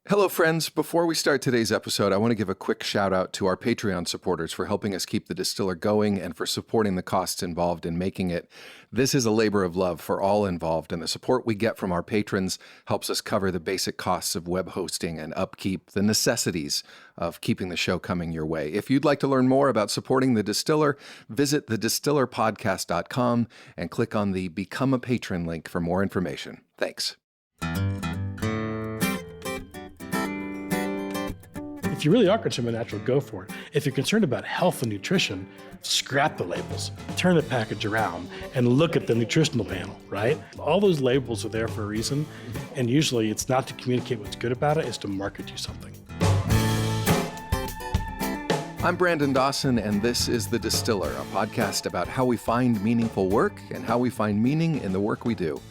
Hello, friends. Before we start today's episode, I want to give a quick shout out to our Patreon supporters for helping us keep the Distiller going and for supporting the costs involved in making it. This is a labor of love for all involved, and the support we get from our patrons helps us cover the basic costs of web hosting and upkeep, the necessities of keeping the show coming your way. If you'd like to learn more about supporting the Distiller, visit thedistillerpodcast.com and click on the Become a Patron link for more information. Thanks. If you really are concerned about natural, go for it. If you're concerned about health and nutrition, scrap the labels, turn the package around, and look at the nutritional panel, right? All those labels are there for a reason, and usually it's not to communicate what's good about it, it's to market you something. I'm Brandon Dawson, and this is The Distiller, a podcast about how we find meaningful work and how we find meaning in the work we do.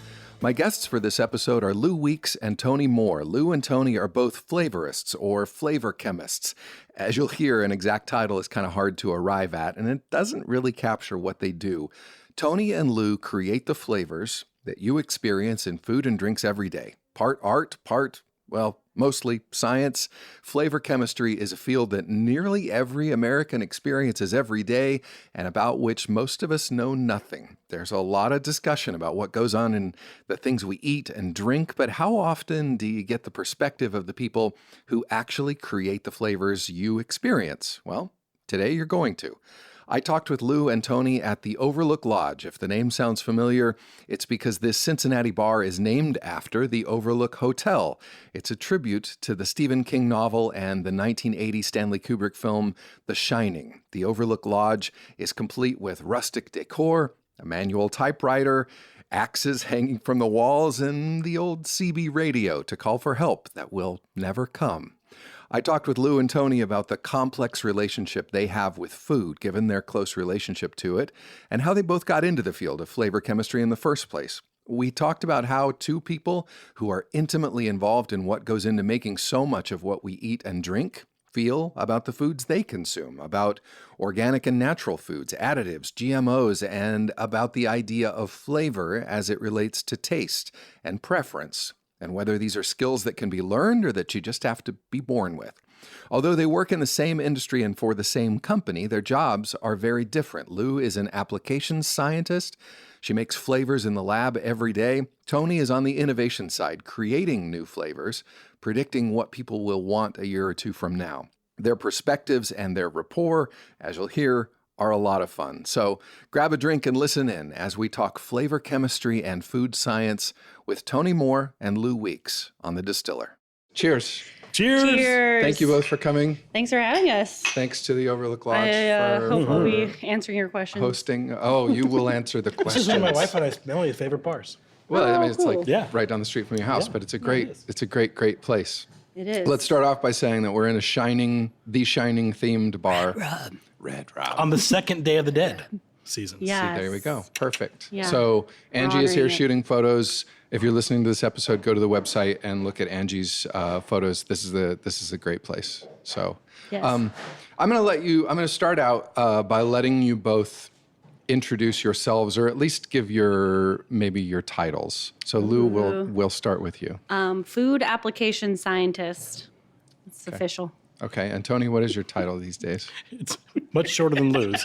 My guests for this episode are Lew Weeks and Tony Moore. Lew and Tony are both flavorists or flavor chemists. As you'll hear, an exact title is kind of hard to arrive at, and it doesn't really capture what they do. Tony and Lew create the flavors that you experience in food and drinks every day. Part art, mostly science. Flavor chemistry is a field that nearly every American experiences every day and about which most of us know nothing. There's a lot of discussion about what goes on in the things we eat and drink, but how often do you get the perspective of the people who actually create the flavors you experience? Well, today you're going to. I talked with Lew and Tony at the Overlook Lodge. If the name sounds familiar, it's because this Cincinnati bar is named after the Overlook Hotel. It's a tribute to the Stephen King novel and the 1980 Stanley Kubrick film, The Shining. The Overlook Lodge is complete with rustic decor, a manual typewriter, axes hanging from the walls, and the old CB radio to call for help that will never come. I talked with Lew and Tony about the complex relationship they have with food, given their close relationship to it, and how they both got into the field of flavor chemistry in the first place. We talked about how two people who are intimately involved in what goes into making so much of what we eat and drink feel about the foods they consume, about organic and natural foods, additives, GMOs, and about the idea of flavor as it relates to taste and preference, and whether these are skills that can be learned or that you just have to be born with. Although they work in the same industry and for the same company, their jobs are very different. Lew is an applications scientist. She makes flavors in the lab every day. Tony is on the innovation side, creating new flavors, predicting what people will want a year or two from now. Their perspectives and their rapport, as you'll hear, are a lot of fun. So grab a drink and listen in as we talk flavor chemistry and food science with Tony Moore and Lew Weeks on The Distiller. Cheers. Cheers! Cheers! Thank you both for coming. Thanks for having us. Thanks to the Overlook Lodge I hope for I'll be answering your questions. hosting. Oh, you will answer the questions. This is one of my wife and Emily's favorite bars. Well, I mean, it's cool. like right down the street from your house, but it's a great place. It is. Let's start off by saying that we're in the Shining themed bar. Red Rum. On the second day of the Dead season. Yeah. See, there we go. Perfect. Yeah. So Angie is here honoring it. shooting photos. If you're listening to this episode, go to the website and look at Angie's photos. This is a great place. So Yes. I'm going to start out by letting you both introduce yourselves, or at least give your titles. So Lew, we'll start with you. Food application scientist. It's official. Okay. And Tony, what is your title these days? It's much shorter than Lou's.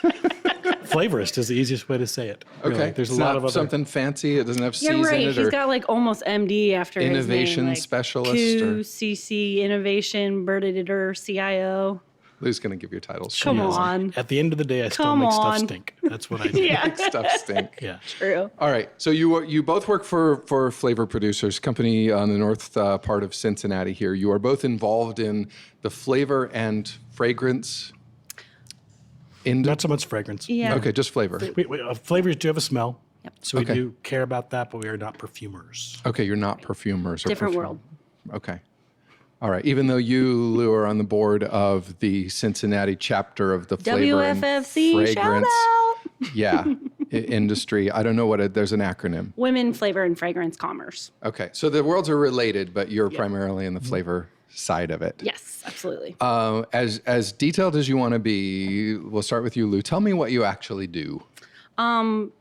Flavorist is the easiest way to say it. Okay. Really. There's It's a lot not of other... something fancy. It doesn't have C's Yeah, right. in it. He's Or got like almost MD after innovation his name. specialist. QCC Innovation Bird Editor CIO. Lew's going to give your titles. Come on. At the end of the day, I still Come make stuff on. stink. That's what I do. Yeah. Stuff stink. Yeah. True. All right. So you both work for Flavor Producers, company on the north part of Cincinnati here. You are both involved in the flavor and fragrance. Not so much fragrance. Yeah. Okay, just flavor. Flavors do have a smell. Yep. So we Okay. do care about that, but we are not perfumers. Okay, you're not perfumers. Or Different perfum- world. Okay. All right. Even though you, Lew, are on the board of the Cincinnati chapter of the flavor and WFFC, shout fragrance out. industry. I don't know there's an acronym. Women Flavor and Fragrance Commerce. Okay. So the worlds are related, but you're primarily in the flavor side of it. Yes, absolutely. As detailed as you want to be, we'll start with you, Lew. Tell me what you actually do.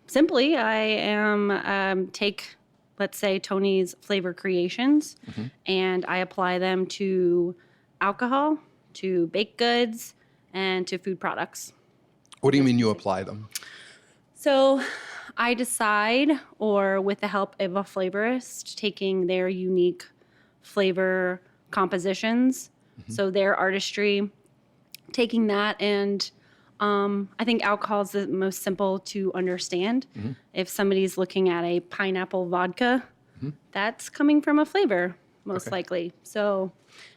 Simply, I am take let's say, Tony's flavor creations, and I apply them to alcohol, to baked goods, and to food products. What do you mean you apply them? So I decide, or with the help of a flavorist, taking their unique flavor compositions, so their artistry, taking that, and I think alcohol is the most simple to understand. If somebody's looking at a pineapple vodka, that's coming from a flavor, most likely. So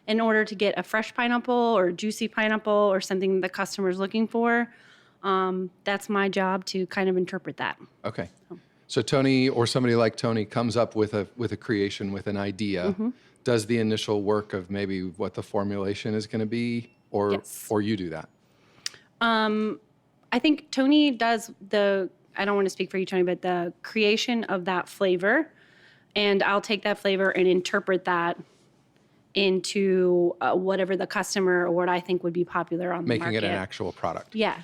in order to get a fresh pineapple or juicy pineapple or something the customer's looking for, that's my job to kind of interpret that. Okay. So Tony, or somebody like Tony, comes up with a creation, with an idea, does the initial work of maybe what the formulation is going to be, or you do that? I think Tony does I don't want to speak for you, Tony, but the creation of that flavor, and I'll take that flavor and interpret that into whatever the customer or what I think would be popular on the market. Making it an actual product. Yeah,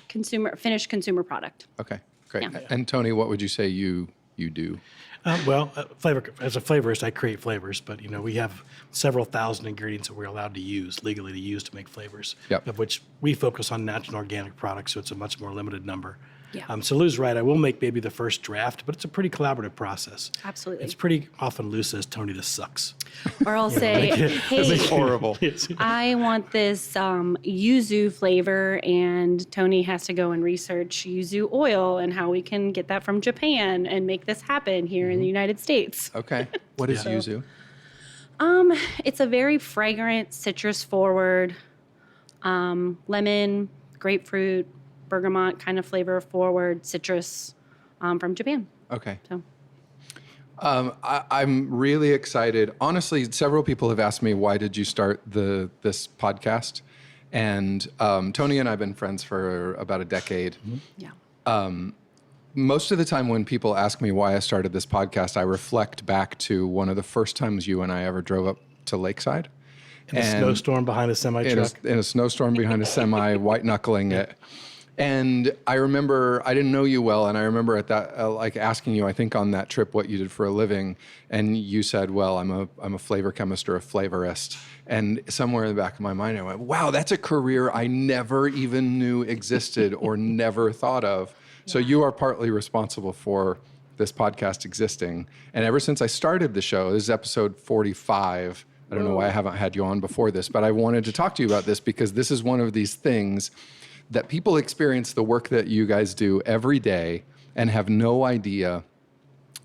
finished consumer product. Okay, great. Yeah. And Tony, what would you say you do? As a flavorist, I create flavors, but we have several thousand ingredients that we're allowed to use, legally to use to make flavors, of which we focus on natural and organic products, so it's a much more limited number. Yeah. So Lou's right. I will make maybe the first draft, but it's a pretty collaborative process. Absolutely. It's pretty often Lou says, Tony, this sucks. Or I'll say, hey, It's horrible. I want this yuzu flavor, and Tony has to go and research yuzu oil and how we can get that from Japan and make this happen here in the United States. Okay. What is yuzu? It's a very fragrant, citrus-forward, lemon, grapefruit, bergamot kind of flavor-forward citrus from Japan. Okay. So. I'm really excited. Honestly, several people have asked me, why did you start this podcast? And Tony and I have been friends for about a decade. Yeah. Most of the time when people ask me why I started this podcast, I reflect back to one of the first times you and I ever drove up to Lakeside. In a snowstorm behind a semi-truck. In a snowstorm behind a semi, white-knuckling it. And I remember, I didn't know you well, and I remember at that, asking you, I think on that trip, what you did for a living, and you said, well, I'm a flavor chemist or a flavorist. And somewhere in the back of my mind, I went, wow, that's a career I never even knew existed or never thought of. Yeah. So you are partly responsible for this podcast existing. And ever since I started the show, this is episode 45. I don't know why I haven't had you on before this, but I wanted to talk to you about this because this is one of these things that people experience the work that you guys do every day and have no idea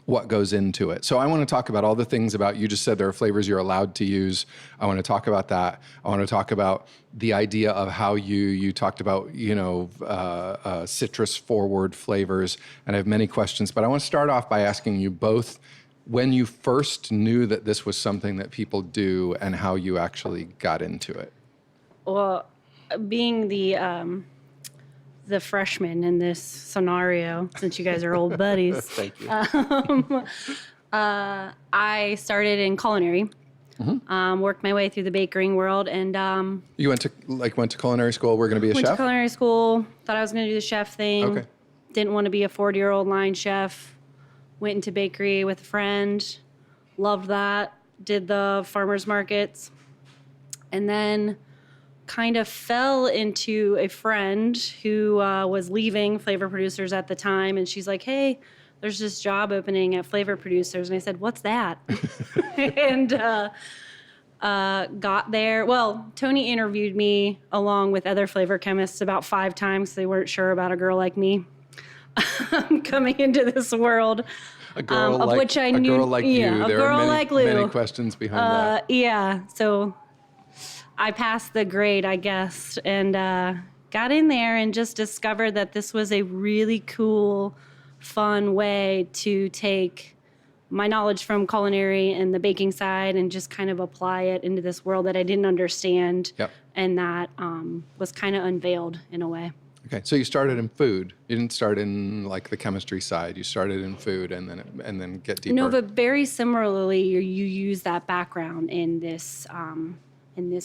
what goes into it. So I want to talk about all the things about, you just said there are flavors you're allowed to use. I want to talk about that. I want to talk about the idea of how you talked about, citrus forward flavors, and I have many questions, but I want to start off by asking you both when you first knew that this was something that people do and how you actually got into it. Well, being the freshman in this scenario, since you guys are old buddies. Thank you. I started in culinary, worked my way through the baking world, and You went to culinary school. We're going to be a went chef? to culinary school. Thought I was going to do the chef thing. Okay. Didn't want to be a 40-year-old line chef. Went into bakery with a friend. Loved that. Did the farmers markets, and then kind of fell into a friend who was leaving Flavor Producers at the time, and she's like, hey, there's this job opening at Flavor Producers. And I said, what's that? And got there. Well, Tony interviewed me along with other flavor chemists about 5 times. They weren't sure about a girl like me coming into this world. A girl of like, which I knew, a girl like you. A There girl are like Lou. many questions behind that. Yeah, so I passed the grade, I guess, and got in there and just discovered that this was a really cool, fun way to take my knowledge from culinary and the baking side and just kind of apply it into this world that I didn't understand. Yep. And that was kind of unveiled in a way. Okay, so you started in food. You didn't start in like the chemistry side. You started in food and then get deeper. No, but very similarly, you use that background in this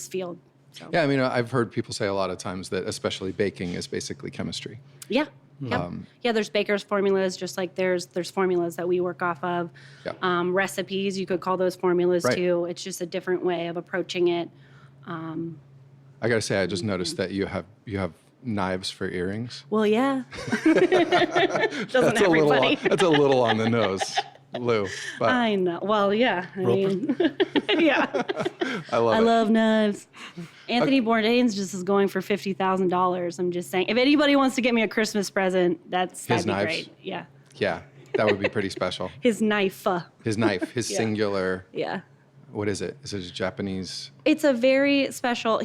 field. So. Yeah, I mean, I've heard people say a lot of times that especially baking is basically chemistry. Yeah. Yep. Yeah, there's baker's formulas, just like there's formulas that we work off of. Yeah. Recipes, you could call those formulas Right. too. It's just a different way of approaching it. I got to say, I just noticed that you have knives for earrings. Well, yeah. Doesn't everybody? That's a little on the nose, Lou. But I know. Well, yeah. I mean, yeah. I I love it. love knives. Anthony Bourdain's just is going for $50,000. I'm just saying, if anybody wants to get me a Christmas present, that'd be knives? great. Yeah. Yeah, that would be pretty special. His knife. His knife, his singular. Yeah. What is it? Is it a Japanese? It's a very special.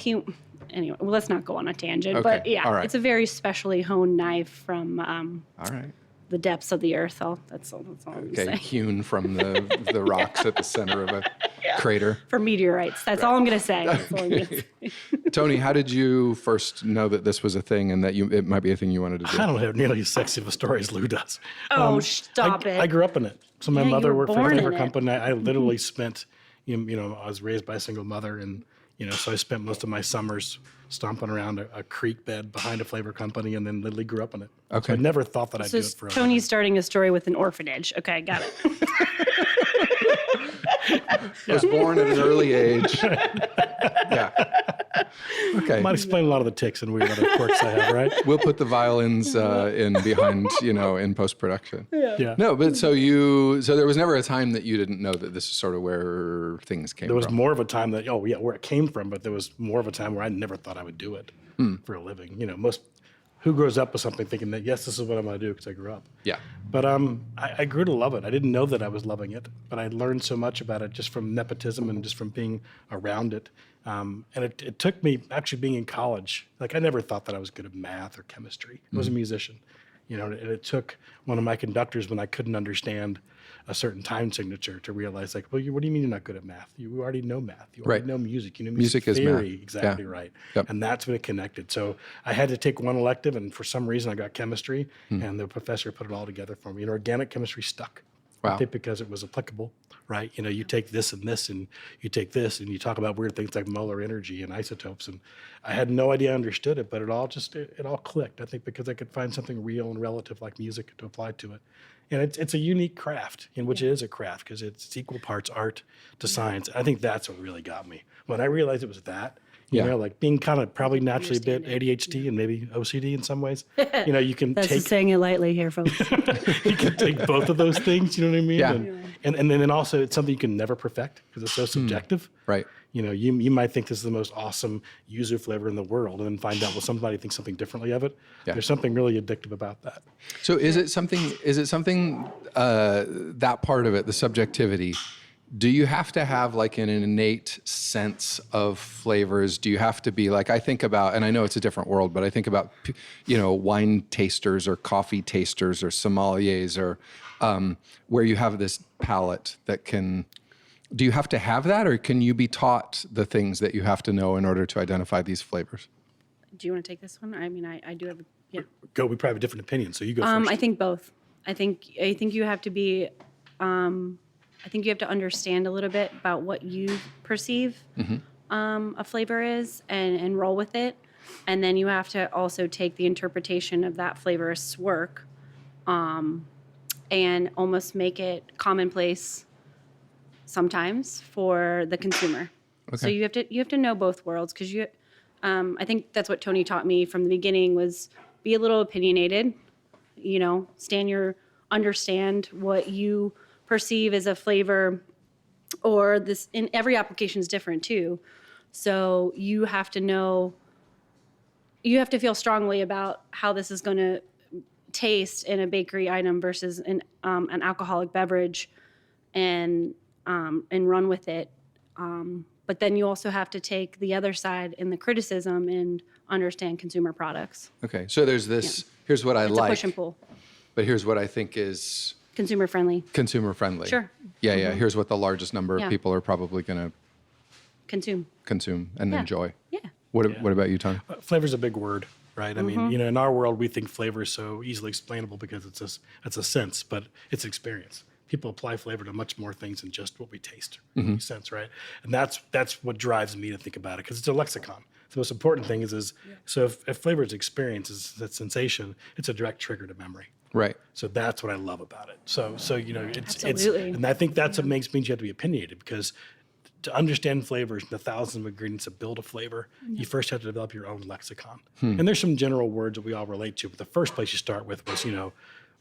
Anyway, well, let's not go on a tangent. Okay, But yeah, all right. it's a very specially honed knife from All right. the depths of the earth. That's all I'm Okay, saying. hewn from the rocks at the center of a crater. For meteorites. That's all I'm going to say. That's all I'm gonna say. Tony, how did you first know that this was a thing and that it might be a thing you wanted to do? I don't have nearly as sexy of a story as Lou does. Oh, stop it. I grew up in it. So my Yeah, you mother were worked for a born flavor in it. company. I literally spent, I was raised by a single mother, and so I spent most of my summers stomping around a creek bed behind a flavor company, and then literally grew up in it. Okay. So I never thought that I'd So do it for a Tony's starting a story with an orphanage. Okay, got it. Was born at an early age. Yeah. Okay. Might explain a lot of the tics and weird other quirks I have, right? We'll put the violins in behind, in post-production. Yeah. No, but so there was never a time that you didn't know that this is sort of where things came There was from. more of a time that, where it came from, but there was more of a time where I never thought I would do it for a living. Who grows up with something thinking that, yes, this is what I'm going to do because I grew up. Yeah. But I grew to love it. I didn't know that I was loving it, but I learned so much about it just from nepotism and just from being around it. And it took me actually being in college. Like I never thought that I was good at math or chemistry. I was a musician, and it took one of my conductors when I couldn't understand a certain time signature to realize like, well, what do you mean you're not good at math? You already know math. You already Right. know music. You know Music is theory. math. Exactly Yeah. right. Yep. And that's when it connected. So I had to take one elective, and for some reason I got chemistry, and the professor put it all together for me. And organic chemistry stuck. Wow. I think because it was applicable, right? You take this and this, and you take this, and you talk about weird things like molar energy and isotopes. And I had no idea I understood it, but it all clicked. I think because I could find something real and relative like music to apply to it. And it's a unique craft, which is a craft because it's equal parts art to science. I think that's what really got me. When I realized it was that, like being kind of probably naturally a bit ADHD and maybe OCD in some ways, you can That's take just saying it lightly here, folks. you can take both of those things, you know what I mean? Yeah. And then also it's something you can never perfect because it's so subjective. Right. You might think this is the most awesome yuzu flavor in the world and then find out, well, somebody thinks something differently of it. Yeah. There's something really addictive about that. So is it something that part of it, the subjectivity, do you have to have like an innate sense of flavors? Do you have to be like, I think about, and I know it's a different world, but I think about, wine tasters or coffee tasters or sommeliers or where you have this palate that can, do you have to have that or can you be taught the things that you have to know in order to identify these flavors? Do you want to take this one? I mean, I do have a, yeah. We probably have a different opinion, so you go first. I think both. I think you have to be, I think you have to understand a little bit about what you perceive a flavor is and roll with it. And then you have to also take the interpretation of that flavorist's work and almost make it commonplace sometimes for the consumer. Okay. So you have to know both worlds because I think that's what Tony taught me from the beginning was be a little opinionated, understand what you perceive as a flavor or this in every application is different too. So you have to feel strongly about how this is going to taste in a bakery item versus an alcoholic beverage and run with it. But then you also have to take the other side in the criticism and understand consumer products. Okay. So there's this, here's what I It's like, a push and pull. but here's what I think is Consumer friendly. consumer friendly. Sure. Yeah, yeah. Here's what the largest number of Yeah. people are probably going to Consume. consume and Yeah. enjoy. Yeah. What about you, Tony? Flavor's a big word, right? I mean, in our world, we think flavor is so easily explainable because it's a sense, but it's experience. people apply flavor to much more things than just what we taste. Makes sense, right? And that's what drives me to think about it, because it's a lexicon. The most important thing is so if flavor is experience, is that sensation, it's a direct trigger to memory. Right. So that's what I love about it. So it's Absolutely. and I think that's what means you have to be opinionated, because to understand flavors and the thousands of ingredients that build a flavor, you first have to develop your own lexicon. And there's some general words that we all relate to, but the first place you start with was,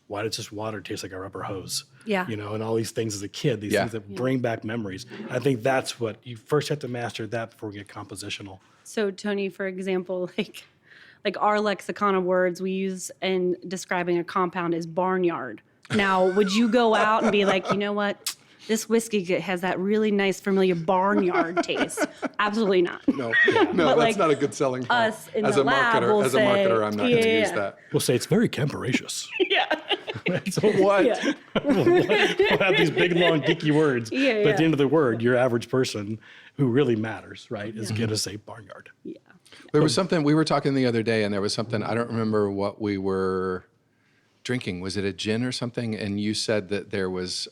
why does this water taste like a rubber hose? Yeah. And all these things as a kid, these things that bring back memories. I think that's what you first have to master that before we get compositional. So Tony, for example, like our lexicon of words we use in describing a compound is barnyard. Now, would you go out and be like, you know what? This whiskey has that really nice, familiar barnyard taste. Absolutely not. No, But that's like not a good selling point. Us in As the a lab marketer, will as a say, marketer, I'm not going to use that. We'll say it's very camperaceous. Yeah. So What? Yeah. we'll have these big, long, geeky words. Yeah, But at the yeah. end of the word, your average person who really matters, right, is going to say barnyard. Yeah. There was something, we were talking the other day, and there was something, I don't remember what we were drinking. Was it a gin or something? And you said that there was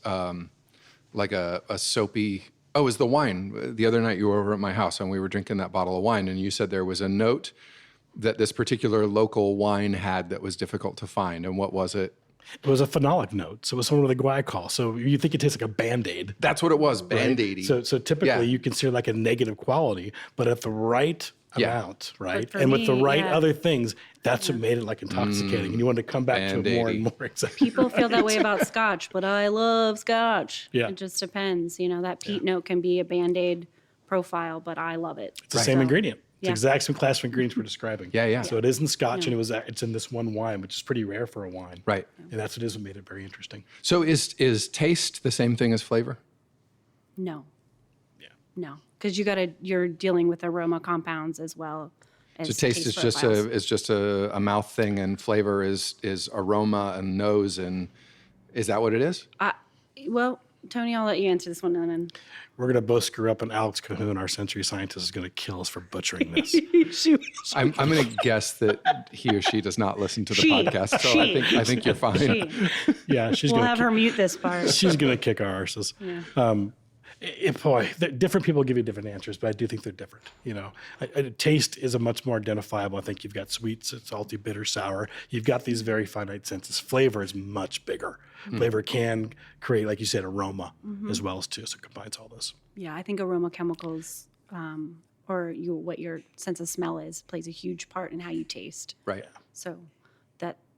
like a soapy, it was the wine. The other night you were over at my house and we were drinking that bottle of wine, and you said there was a note that this particular local wine had that was difficult to find. And what was it? It was a phenolic note, so it was someone with a glycol. So you think it tastes like a Band-Aid. That's what it was, Right? Band-Aidy. So typically you consider like a negative quality, but at the right amount, right? for And with the me, right yeah. other things, that's what made it like intoxicating. And you want to come back to it more and Band-Aidy. more. Exactly. People feel that way about scotch, but I love scotch. Yeah. It just depends. That peat note can be a Band-Aid profile, but I love it. It's the same ingredient. It's Yeah. the exact same class of ingredients we're describing. Yeah. So it isn't scotch, and it's in this one wine, which is pretty rare for a wine. Right. And that's what made it very interesting. So is taste the same thing as flavor? No. Yeah. No. Because you're dealing with aroma compounds as well as So taste is just a mouth thing, and flavor is aroma and nose, and is that what it is? Well, Tony, I'll let you answer this one then. We're going to both screw up, and Alex Cahoon, our sensory scientist, is going to kill us for butchering this. I'm going to guess that he or she does not listen to the She. podcast, so I think you're fine. Yeah, she's We'll going have her mute this part. she's going to kick our arses. Different people give you different answers, but I do think they're different. Taste is a much more identifiable. I think you've got sweet, salty, bitter, sour. You've got these very finite senses. Flavor is much bigger. Flavor can create, like you said, aroma as well as too. So it combines all this. Yeah, I think aroma chemicals or what your sense of smell is plays a huge part in how you taste. Right. So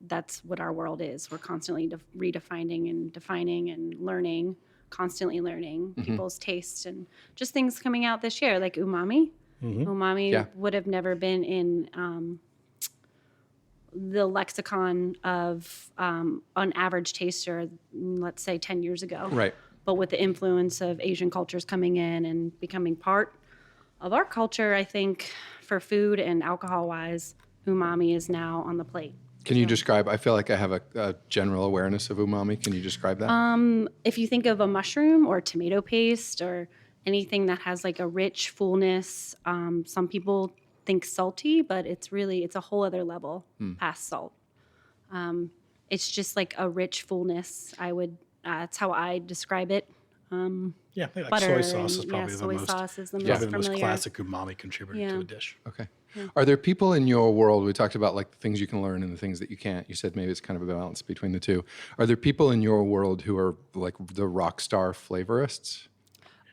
that's what our world is. We're constantly redefining and defining and learning, constantly learning people's tastes and just things coming out this year, like umami. Umami would have never been in the lexicon of an average taster, let's say 10 years ago. Right. But with the influence of Asian cultures coming in and becoming part of our culture, I think for food and alcohol-wise, umami is now on the plate. Can you describe? I feel like I have a general awareness of umami. Can you describe that? If you think of a mushroom or tomato paste or anything that has like a rich fullness, some people think salty, but it's a whole other level past salt. It's just like a rich fullness. That's how I describe it. Yeah, I think Butter soy sauce is and- probably soy the most, sauce is the most probably the most familiar. classic umami contributor to a dish. Okay. Are there people in your world, we talked about like the things you can learn and the things that you can't. You said maybe it's kind of a balance between the two. Are there people in your world who are like the rock star flavorists?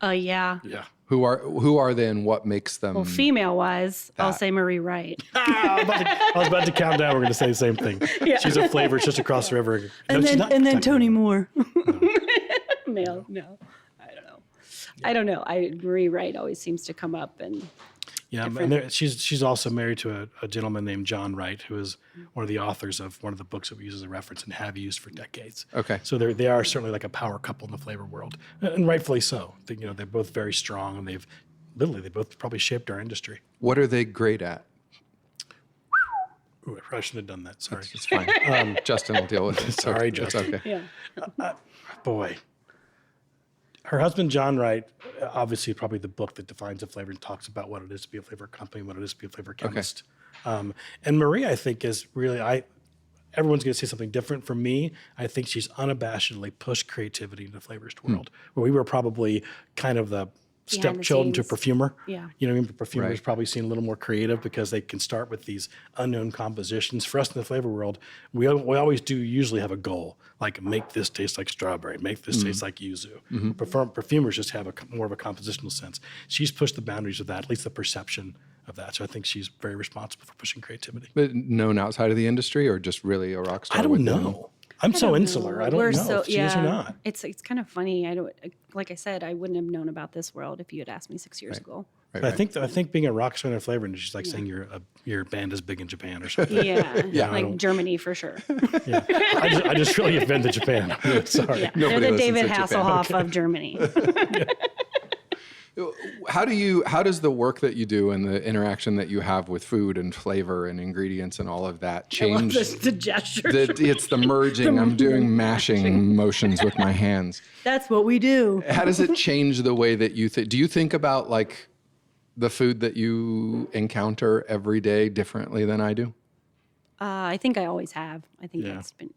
Yeah. Yeah. Who are they and what makes them? Well, female-wise, I'll say Marie Wright. I was about to count down. We're going to say the same thing. She's a flavorist just across the river. And she's then not- Tony Moore. Male, no. I don't know. Marie Wright always seems to come up and Yeah, and she's also married to a gentleman named John Wright, who is one of the authors of one of the books that we use as a reference and have used for decades. Okay. So they are certainly like a power couple in the flavor world, and rightfully so. They're both very strong, and they both probably shaped our industry. What are they great at? Ooh, I probably shouldn't have done that. Sorry. It's fine. Justin will deal with it. It's Sorry, okay. Justin. It's okay. yeah. Boy. Her husband, John Wright, obviously probably the book that defines a flavor and talks about what it is to be a flavor company, what it is to be a flavor chemist. And Marie, I think, is really, everyone's going to say something different. For me, I think she's unabashedly pushed creativity into the flavorist world, where we were probably kind of the stepchildren to a perfumer. Yeah. You know what I mean? The perfumer's Right. probably seen a little more creative because they can start with these unknown compositions. For us in the flavor world, we always do usually have a goal, like make this taste like strawberry, make this taste like yuzu. Perfumers just have more of a compositional sense. She's pushed the boundaries of that, at least the perception of that. So I think she's very responsible for pushing creativity. But known outside of the industry, or just really a rock star? I don't within? know. I'm so insular. I don't know if she is or not. It's kind of funny. I don't, like I said, I wouldn't have known about this world if you had asked me 6 years ago. Right, But I think being a rock star in a flavor industry is like saying your band is big in Japan or something. Yeah, like Germany for sure. Yeah. I just really offended Japan. I'm really sorry. Yeah, Nobody they're the listens David to Japan. Hasselhoff of Germany. How does the work that you do and the interaction that you have with food and flavor and ingredients and all of that change? the gesture. It's the merging. I'm doing mashing motions with my hands. That's what we do. How does it change the way that you think? Do you think about like the food that you encounter every day differently than I do? I think I always have. I think Yeah. that's been,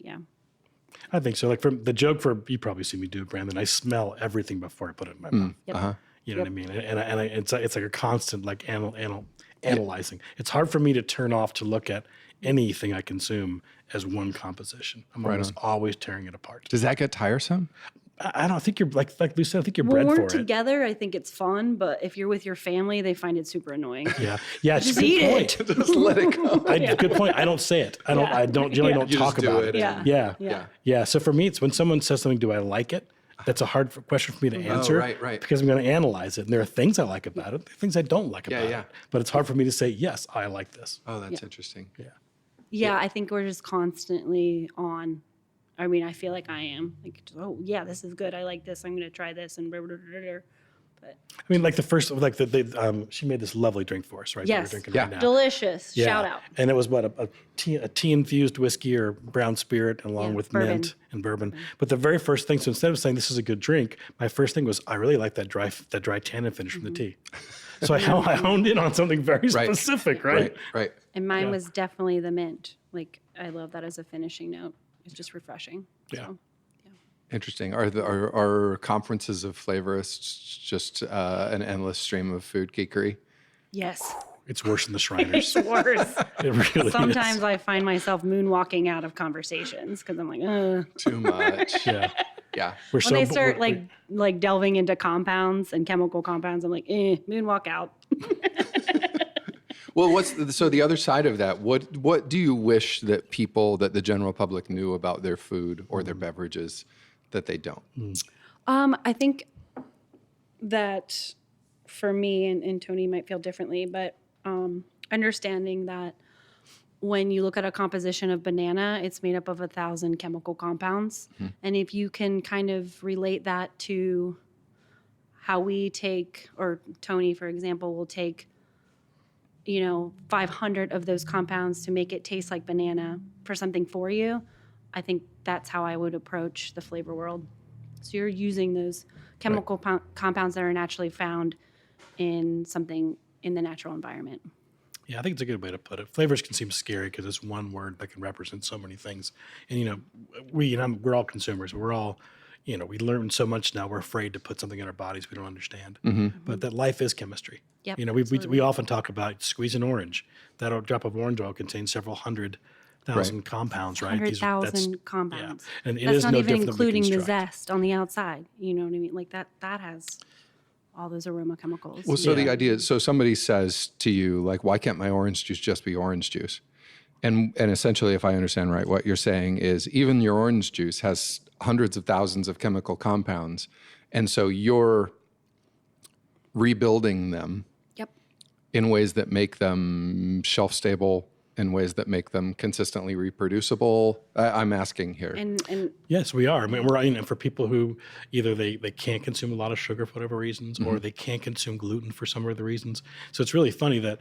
I think so. Like from the joke you probably see me do it, Brandon. I smell everything before I put it in my mouth. Yep. You know what I mean? And it's like a constant like analyzing. It's hard for me to turn off to look at anything I consume as one composition. I'm always tearing it apart. Does that get tiresome? I don't think you're like Lou said. I think you're When bred we're for it. together, I think it's fun, but if you're with your family, they find it super annoying. Yeah, it's Just a good eat point. it. Just let it go. Good point. I don't say it. I don't generally don't You talk just do about it. it. Yeah. Yeah. So for me, it's when someone says something, do I like it? That's a hard question for me to answer. right. Because I'm going to analyze it. And there are things I like about it, things I don't like about yeah. it. But it's hard for me to say, yes, I like this. Oh, that's interesting. Yeah, I think we're just constantly on. I mean, I feel like I am. Like, oh, yeah, this is good. I like this. I'm going to try this. And blah, blah, blah, blah. But I mean, like the first, like she made this lovely drink for us, right? yes, That we're drinking Yeah. right now. delicious. Yeah. Shout out. And it was what a tea infused whiskey or brown spirit along with bourbon. mint and bourbon. But the very first thing, so instead of saying this is a good drink, my first thing was I really like that dry tannin finish from the tea. So I honed in on something very specific, right? Right. And mine was definitely the mint. Like, I love that as a finishing note. It's just refreshing. Yeah. So, Interesting. Are conferences of flavorists just an endless stream of food geekery? yes. It's worse than the Shriners. It's worse. It really Sometimes is. I find myself moonwalking out of conversations because I'm like, ugh. Too much. Yeah. Yeah. When they start like delving into compounds and chemical compounds, I'm like, moonwalk out. Well, so the other side of that? What do you wish that the general public knew about their food or their beverages that they don't? I think that for me, and Tony might feel differently, but understanding that when you look at a composition of banana, it's made up of 1,000 chemical compounds. And if you can kind of relate that to how we take, or Tony, for example, will take 500 of those compounds to make it taste like banana for something for you, I think that's how I would approach the flavor world. So you're using those chemical compounds that are naturally found in something in the natural environment. Yeah, I think it's a good way to put it. Flavors can seem scary because it's one word that can represent so many things. And, we're all consumers. We're all, we learn so much now. We're afraid to put something in our bodies we don't understand. But that life is chemistry. Yep, We often talk about squeeze an orange. That drop of orange oil contains several hundred thousand compounds, right? 100,000 compounds. Yeah. And it That's is not no even different than including the reconstruct. zest on the outside. You know what I mean? Like that has all those aroma chemicals. Well, so the idea is, so somebody says to you, like, why can't my orange juice just be orange juice? And essentially, if I understand right, what you're saying is even your orange juice has hundreds of thousands of chemical compounds. And so you're rebuilding them in ways that make them shelf stable, in ways that make them consistently reproducible. I'm asking here. And Yes, we are. I mean, we're for people who either they can't consume a lot of sugar for whatever reasons, or they can't consume gluten for some of the reasons. So it's really funny that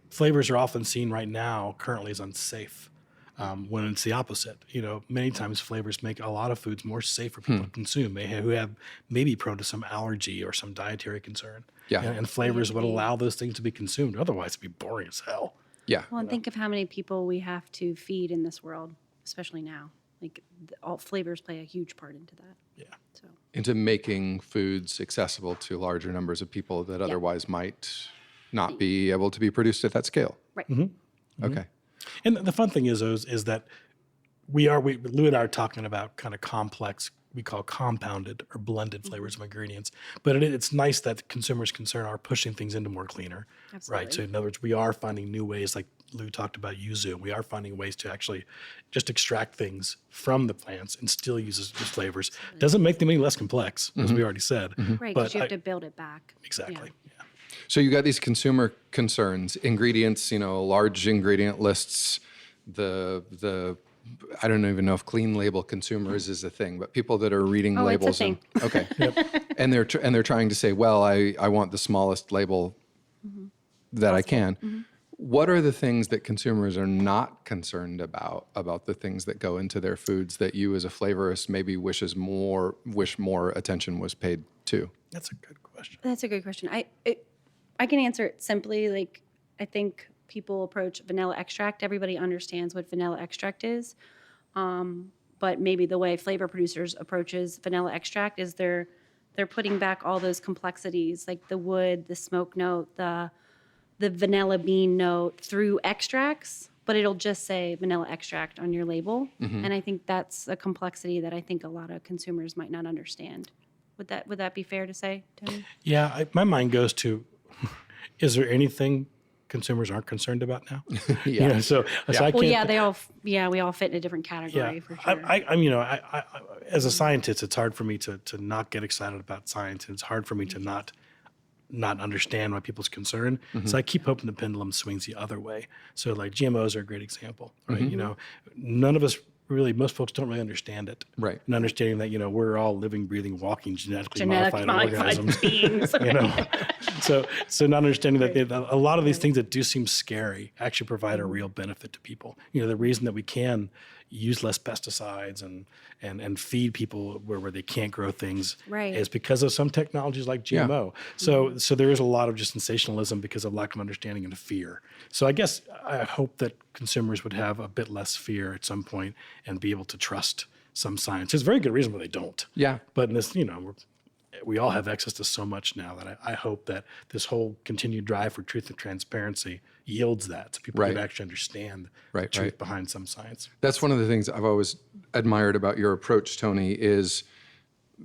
flavors are often seen right now currently as unsafe, when it's the opposite. Many times flavors make a lot of foods more safe for people to consume who have maybe prone to some allergy or some dietary concern. Yeah. And flavors would allow those things to be consumed. Otherwise, it'd be boring as hell. Yeah. Well, and think of how many people we have to feed in this world, especially now. Like all flavors play a huge part into that. Yeah. So Into making foods accessible to larger numbers of people that otherwise might not be able to be produced at that scale. right. Okay. And the fun thing is that Lou and I are talking about kind of complex, we call compounded or blended flavors of ingredients. But it's nice that consumers' concern are pushing things into more cleaner, Absolutely. right? So in other words, we are finding new ways, like Lou talked about yuzu. We are finding ways to actually just extract things from the plants and still use those flavors. Doesn't make them any less complex, as we already said. Right, because you have to build it back. Exactly. Yeah. Yeah. So you got these consumer concerns, ingredients, large ingredient lists, the I don't even know if clean label consumers is a thing, but people that are reading Oh, it's a labels. thing. Okay. And they're trying to say, well, I want the smallest label that I can. What are the things that consumers are not concerned about the things that go into their foods that you as a flavorist maybe wish more attention was paid to? That's a good question. That's a good question. I can answer it simply. Like, I think people approach vanilla extract. Everybody understands what vanilla extract is. But maybe the way flavor producers approaches vanilla extract is they're putting back all those complexities, like the wood, the smoke note, the vanilla bean note through extracts, but it'll just say vanilla extract on your label. And I think that's a complexity that I think a lot of consumers might not understand. Would that be fair to say, Tony? Yeah, my mind goes to, is there anything consumers aren't concerned about now? Yeah. So I can't. Well, we all fit in a different category for sure. I as a scientist, it's hard for me to not get excited about science, and it's hard for me to not understand why people's concern. So I keep hoping the pendulum swings the other way. So like GMOs are a great example, right? None of us really, most folks don't really understand it. Right. And understanding that, we're all living, breathing, walking, genetically modified organisms. beings. So not understanding that a lot of these things that do seem scary actually provide a real benefit to people. The reason that we can use less pesticides and feed people where they can't grow things is because of some technologies like GMO. So there is a lot of just sensationalism because of lack of understanding and fear. So I guess I hope that consumers would have a bit less fear at some point and be able to trust some science. There's a very good reason why they don't. Yeah. But in this, we all have access to so much now that I hope that this whole continued drive for truth and transparency yields that, so people can actually understand the truth behind some science. That's one of the things I've always admired about your approach, Tony, is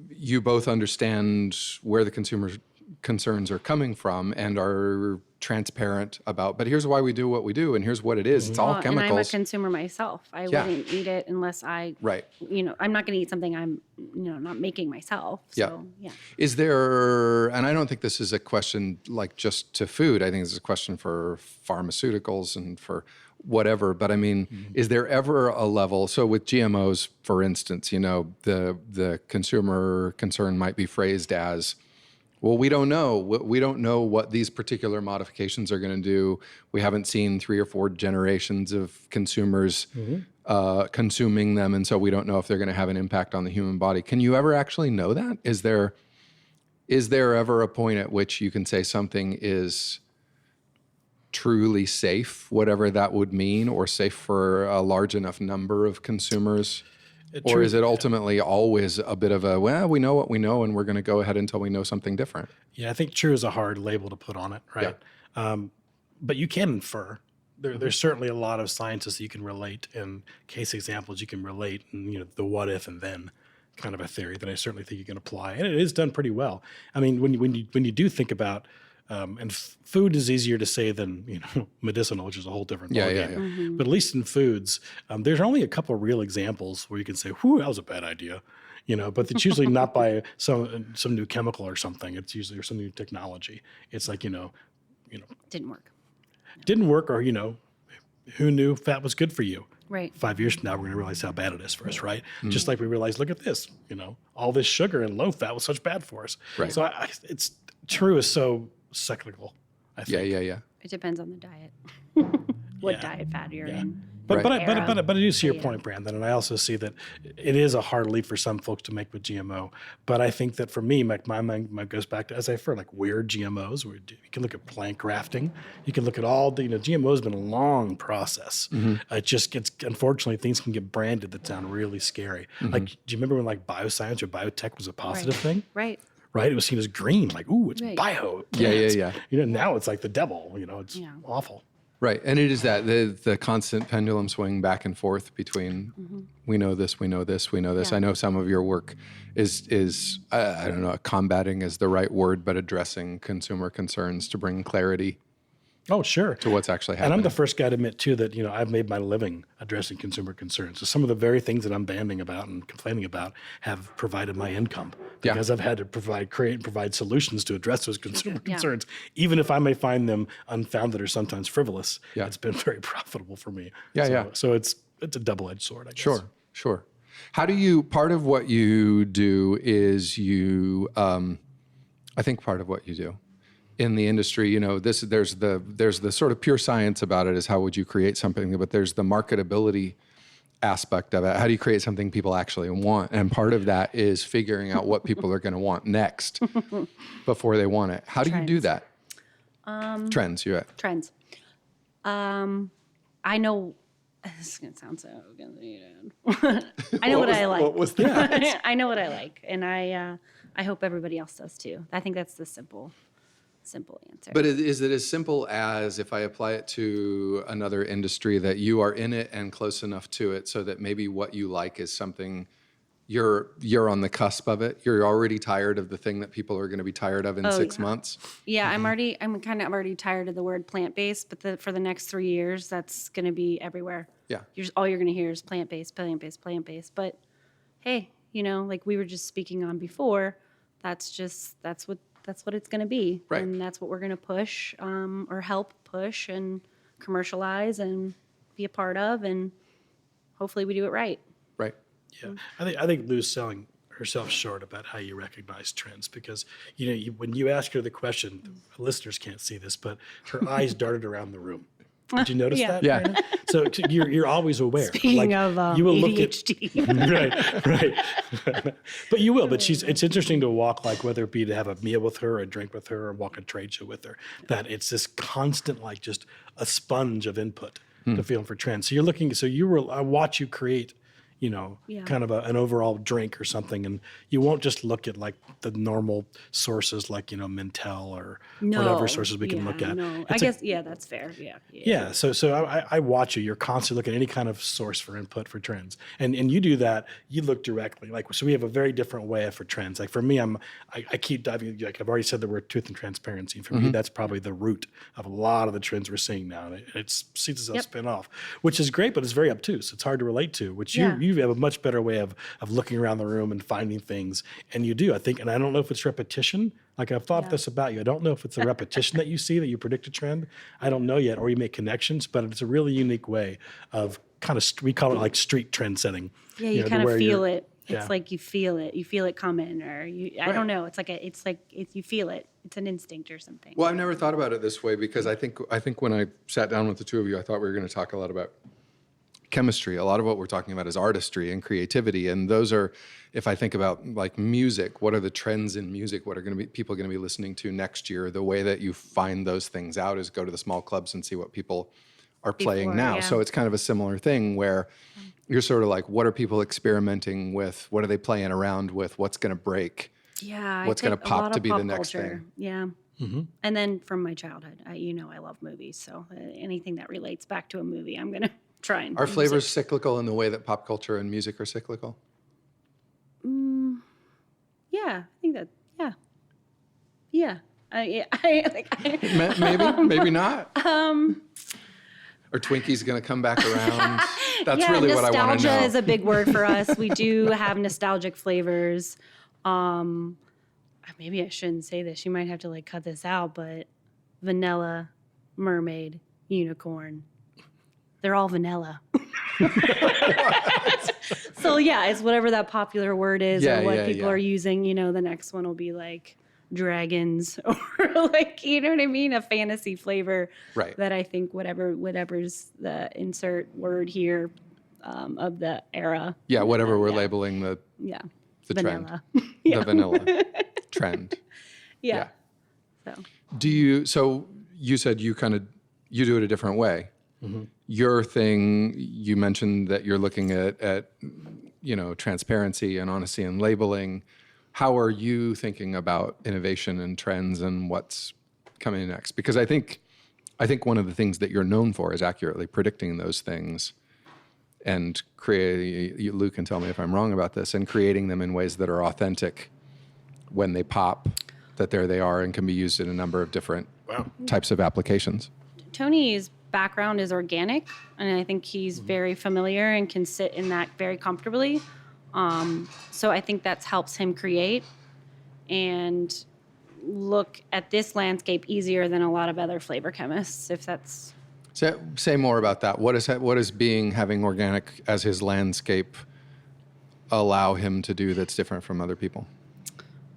you both understand where the consumer's concerns are coming from and are transparent about, but here's why we do what we do, and here's what it is. It's all chemicals. And I'm a consumer myself. I wouldn't eat it unless I'm not going to eat something I'm, not making myself. So, Is there, and I don't think this is a question like just to food. I think this is a question for pharmaceuticals and for whatever. But I mean, is there ever a level? So with GMOs, for instance, the consumer concern might be phrased as, well, we don't know. We don't know what these particular modifications are going to do. We haven't seen 3 or 4 generations of consumers consuming them, and so we don't know if they're going to have an impact on the human body. Can you ever actually know that? Is there ever a point at which you can say something is truly safe, whatever that would mean, or safe for a large enough number of consumers? Or is it ultimately always a bit of a, well, we know what we know, and we're going to go ahead until we know something different? Yeah, I think true is a hard label to put on it, right? Yeah. But you can infer. There's certainly a lot of sciences that you can relate, and case examples you can relate, and the what if and then kind of a theory that I certainly think you can apply, and it is done pretty well. I mean, when you do think about, and food is easier to say than medicinal, which is a whole different ballgame. But at least in foods, there's only a couple of real examples where you can say, "Whew, that was a bad idea," But it's usually not by some new chemical or something. It's usually some new technology. It's like didn't work, or who knew fat was good for you? Right. 5 years from now, we're going to realize how bad it is for us, right? Just like we realize, look at this, all this sugar and low fat was such bad for us. Right. So it's true is so cyclical, I think. Yeah. It depends on the diet. What diet fat you're in. But Right. I do see your point, Brandon, and I also see that it is a hard leap for some folks to make with GMO. But I think that for me, my mind goes back to, as I for like weird GMOs. Where you can look at plant grafting, you can look at all the GMO has been a long process. It just gets, unfortunately, things can get branded that sound really scary. Like, do you remember when like bioscience or biotech was a positive thing? Right. Right, it was seen as green, like ooh, it's bio. Plants. Yeah. Now it's like the devil. It's awful. Right. And it is that the constant pendulum swing back and forth between we know this, we know this, we know this. Yeah. I know some of your work is I don't know, combating is the right word, but addressing consumer concerns to bring clarity Oh, sure. to what's actually And happening. I'm the first guy to admit, too, that, I've made my living addressing consumer concerns. So some of the very things that I'm banding about and complaining about have provided my income because I've had to create and provide solutions to address those consumer concerns. Even if I may find them unfounded or sometimes frivolous, it's been very profitable for me. So it's a double-edged sword, I guess. Sure. How do you, part of what you do is I think part of what you do in the industry, there's the sort of pure science about it is how would you create something, but there's the marketability aspect of it. How do you create something people actually want? And part of that is figuring out what people are going to want next before they want it. How do you do that? Trends. Trends. I know, this is going to sound so conceited. I know what I like. What was that? I know what I like. And I hope everybody else does too. I think that's the simple answer. But is it as simple as if I apply it to another industry that you are in it and close enough to it so that maybe what you like is something you're on the cusp of it? You're already tired of the thing that people are going to be tired of in 6 months? Yeah, I'm kind of already tired of the word plant-based, but for the next 3 years, that's going to be everywhere. Yeah. All you're going to hear is plant-based, plant-based, plant-based. But hey, like we were just speaking on before, that's what it's going to be. Right. And that's what we're going to push or help push and commercialize and be a part of. And hopefully we do it right. Right. Yeah. I think Lou's selling herself short about how you recognize trends because, when you ask her the question, the listeners can't see this, but her eyes darted around the room. Did you notice that? Yeah. Brandon? So you're always aware. Speaking of you will ADHD. Right. But you will. But it's interesting to walk, like whether it be to have a meal with her, a drink with her, or walk a trade show with her. That it's this constant, like just a sponge of input to feel for trends. So you're looking. So I watch you create. Kind of an overall drink or something. And you won't just look at like the normal sources like, Mintel or whatever sources we can look at. No. I guess, that's fair. Yeah. So I watch you. You're constantly looking at any kind of source for input for trends. And you do that, you look directly. So we have a very different way for trends. Like for me, I keep diving, like I've already said the word truth and transparency. For me, that's probably the root of a lot of the trends we're seeing now. And it sees itself spin off, which is great, but it's very obtuse. It's hard to relate to, which you have a much better way of looking around the room and finding things. And you do, I think, and I don't know if it's repetition. Like I've thought this about you. I don't know if it's a repetition that you see, that you predict a trend. I don't know yet, or you make connections, but it's a really unique way of kind of, we call it like street trend setting. Yeah, you kind of feel it. Yeah. It's like you feel it coming, or I don't know. It's like you feel it. It's an instinct or something. Well, I've never thought about it this way because I think when I sat down with the two of you, I thought we were going to talk a lot about chemistry. A lot of what we're talking about is artistry and creativity. And those are, if I think about like music, what are the trends in music? What are people going to be listening to next year? The way that you find those things out is go to the small clubs and see what people are playing now. So it's kind of a similar thing where you're sort of like, what are people experimenting with? What are they playing around with? What's going to break? Yeah. What's going to pop to be the next culture. thing? Yeah. Mm-hmm. And then from my childhood, I love movies. So anything that relates back to a movie, I'm going to try and Are flavors cyclical in the way that pop culture and music are cyclical? Yeah, I think that. Yeah. Maybe not. Or Twinkie's going to come back around. That's really what I want to know. Nostalgia is a big word for us. We do have nostalgic flavors. Maybe I shouldn't say this. You might have to like cut this out, but vanilla, mermaid, unicorn. They're all vanilla. So yeah, it's whatever that popular word is or what people are using. The next one will be like dragons or like, you know what I mean? A fantasy flavor Right. that I think whatever's the insert word here of the era. Yeah, whatever we're labeling the Vanilla. trend. The vanilla trend. Yeah. So you said you do it a different way. Your thing, you mentioned that you're looking at transparency and honesty and labeling. How are you thinking about innovation and trends and what's coming next? Because I think one of the things that you're known for is accurately predicting those things and Lou can tell me if I'm wrong about this, and creating them in ways that are authentic when they pop, that there they are and can be used in a number of different types of applications. Tony's background is organic, and I think he's very familiar and can sit in that very comfortably. So I think that helps him create and look at this landscape easier than a lot of other flavor chemists, if that's... Say more about that. What is having organic as his landscape allow him to do that's different from other people?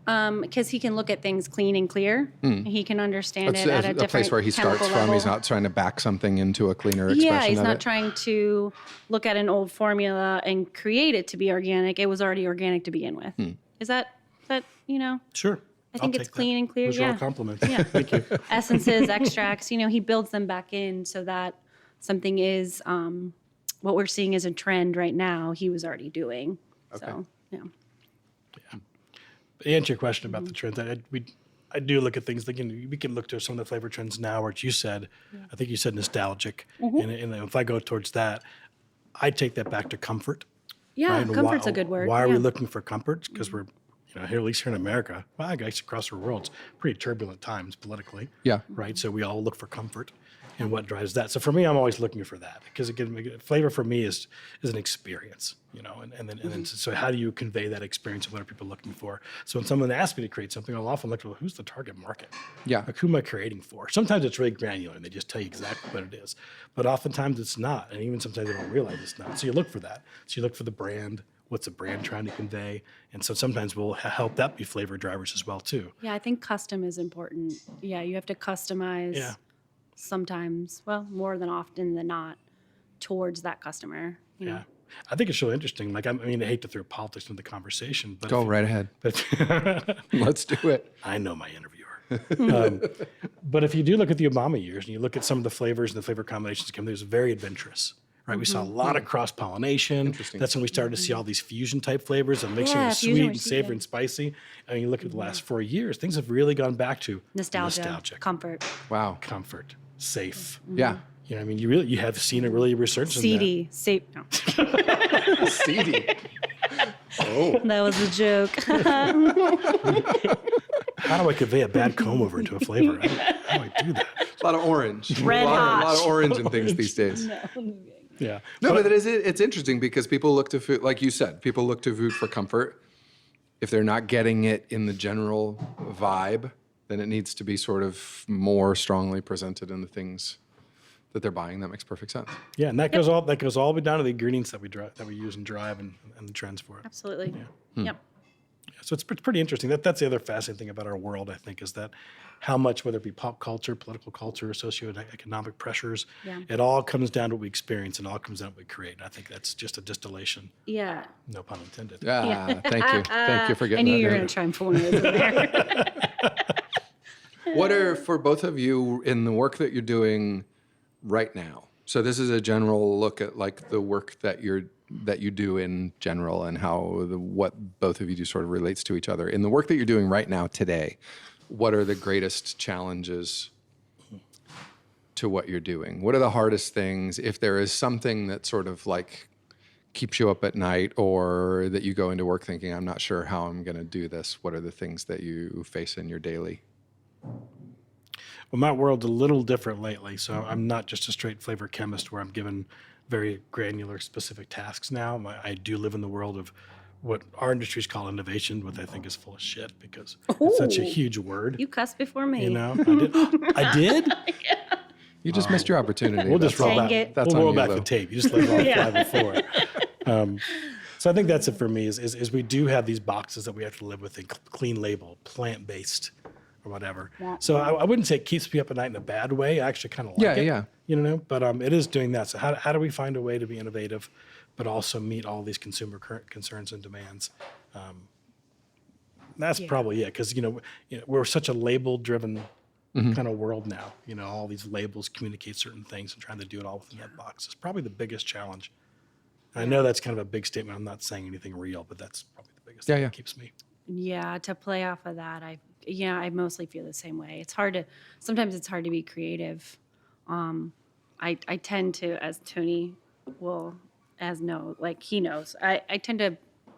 Because he can look at things clean and clear. He can understand it at a different place where he starts from. level. He's not trying to back something into a cleaner expression. Yeah, he's of not it. trying to look at an old formula and create it to be organic. It was already organic to begin with. Is that Sure. I think it's clean and clear. Those are all compliments. Yeah. Thank you. Essences, extracts, he builds them back in so that something is what we're seeing as a trend right now, he was already doing. Okay. So, yeah. To answer your question about the trends, I do look at things like, we can look to some of the flavor trends now, which you said, I think you said nostalgic. And if I go towards that, I take that back to comfort. Yeah, right? comfort's a good word. Why are we looking for comfort? Because we're, here, at least here in America, well, I guess across the world, it's pretty turbulent times politically. Yeah. Right. So we all look for comfort, and what drives that. So for me, I'm always looking for that, because again, flavor for me is an experience, and then so how do you convey that experience, and what are people looking for? So when someone asks me to create something, I'll often look, well, who's the target market? Yeah. Like, who am I creating for? Sometimes it's really granular and they just tell you exactly what it is, but oftentimes it's not. And even sometimes they don't realize it's not. So you look for that. So you look for the brand. What's the brand trying to convey? And so sometimes we'll help that be flavor drivers as well too. Yeah, I think custom is important. Yeah, you have to customize sometimes, well, more than often than not, towards that customer. Yeah. I think it's really interesting. Like, I hate to throw politics into the conversation, but Go right ahead. But Let's do it. I know my interviewer. But if you do look at the Obama years and you look at some of the flavors and the flavor combinations that come, there's very adventurous. Right, we saw a lot of cross-pollination. That's when we started to see all these fusion-type flavors, a mixture of sweet and savory and spicy. And you look at the last 4 years, things have really gone back to nostalgic, comfort. Wow. comfort, safe. Yeah. You have seen a really resurgence in Seedy. Safe. No. Seedy. Oh. That was a joke. that. How do I convey a bad comb over into a flavor? How do I do that? A lot of orange. Red a hot. lot of orange in things these days. Yeah. No, but it's interesting because people look to food, like you said, people look to food for comfort. If they're not getting it in the general vibe, then it needs to be sort of more strongly presented in the things that they're buying. That makes perfect sense. Yeah, and that goes all the way down to the ingredients that we use and drive and the trends for it. Absolutely. Yeah. Yep. So it's pretty interesting. That's the other fascinating thing about our world, I think, is that how much, whether it be pop culture, political culture, socioeconomic pressures, it all comes down to what we experience and all comes down to what we create. And I think that's just a distillation. Yeah. No pun intended. Thank you. Thank you for getting I knew that you were in. going to try and pull one of those in there. What are, for both of you, in the work that you're doing right now? So this is a general look at like the work that you do in general and how what both of you do sort of relates to each other. In the work that you're doing right now today, what are the greatest challenges to what you're doing? What are the hardest things? If there is something that sort of like keeps you up at night or that you go into work thinking, I'm not sure how I'm going to do this, what are the things that you face in your daily? Well, my world's a little different lately, so I'm not just a straight flavor chemist where I'm given very granular, specific tasks now. I do live in the world of what our industries call innovation, what I think is full of shit because it's such a huge word. You cussed before me. I did? You just missed your opportunity. We'll just roll back. That's We'll on roll you, back Lou. the tape. You just let it all fly before. So I think that's it for me is we do have these boxes that we have to live with, clean label, plant-based or whatever. So I wouldn't say it keeps me up at night in a bad way. I actually kind of like it. Yeah. But it is doing that. So how do we find a way to be innovative, but also meet all these consumer current concerns and demands? That's probably it, because we're such a label-driven kind of world now. All these labels communicate certain things, and trying to do it all within that box is probably the biggest challenge. I know that's kind of a big statement. I'm not saying anything real, but that's probably the biggest thing that keeps me. Yeah, to play off of that, I mostly feel the same way. Sometimes it's hard to be creative. I tend to, as Tony he knows, I tend to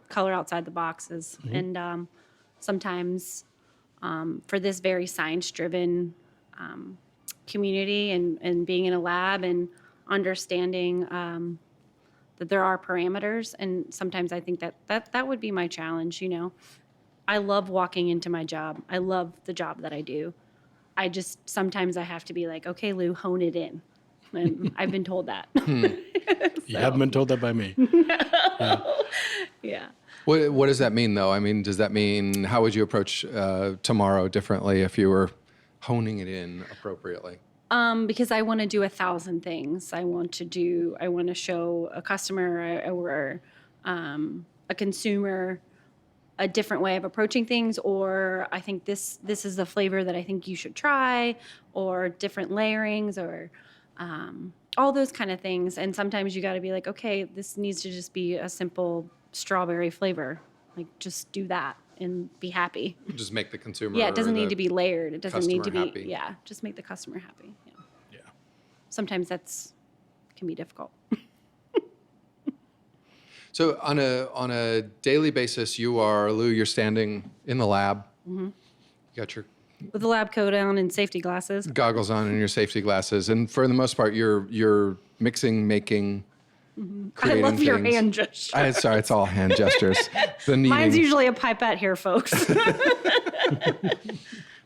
color outside the boxes. And sometimes for this very science-driven community and being in a lab and understanding that there are parameters, and sometimes I think that would be my challenge. I love walking into my job. I love the job that I do. Sometimes I have to be like, okay, Lou, hone it in. And I've been told that. You haven't been told that by me. Yeah. What does that mean, though? I mean, does that mean, how would you approach tomorrow differently if you were honing it in appropriately? Because I want to do 1,000 things. I want to show a customer or a consumer a different way of approaching things, or I think this is the flavor that I think you should try, or different layerings, or all those kind of things. And sometimes you got to be like, okay, this needs to just be a simple strawberry flavor. Like, just do that and be happy. Just make the consumer. Yeah, it doesn't need to be layered. It doesn't need to be. Happy. Yeah, just make the customer happy. Yeah. Sometimes can be difficult. So on a daily basis, you're standing in the lab. Mm-hmm. You got your with the lab coat on and safety glasses, goggles on, and your safety glasses, and for the most part, you're mixing, making. I love your hand gestures. Sorry, it's all hand gestures. Mine's usually a pipette here, folks.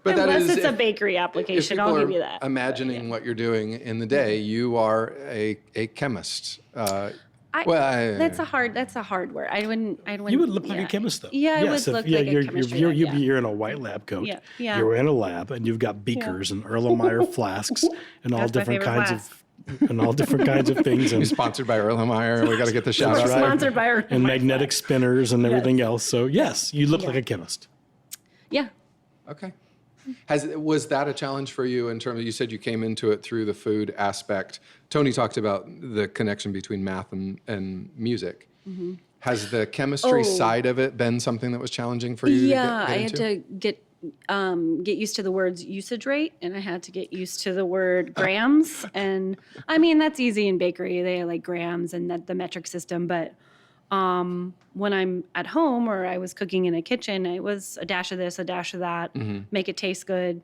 But unless it's a bakery application, I'll give you that. Imagining what you're doing in the day, you are a chemist. That's a hard word. I wouldn't. You would look like a chemist, though. Yeah, I would look like a chemist. You're in a white lab coat. Yeah. You're in a lab, and you've got beakers and Erlenmeyer flasks and all different kinds of things. And you're sponsored by Erlenmeyer. We got to get the shout out. Sponsored by Erlenmeyer. And magnetic spinners and everything else. So yes, you look like a chemist. Yeah. Okay. Was that a challenge for you in terms of, you said you came into it through the food aspect. Tony talked about the connection between math and music. Mm-hmm. Has the chemistry side of it been something that was challenging for you? Yeah, I had to get used to the word's usage rate, and I had to get used to the word grams. And I mean, that's easy in bakery. They have like grams and the metric system, but when I'm at home or I was cooking in a kitchen, it was a dash of this, a dash of that, make it taste good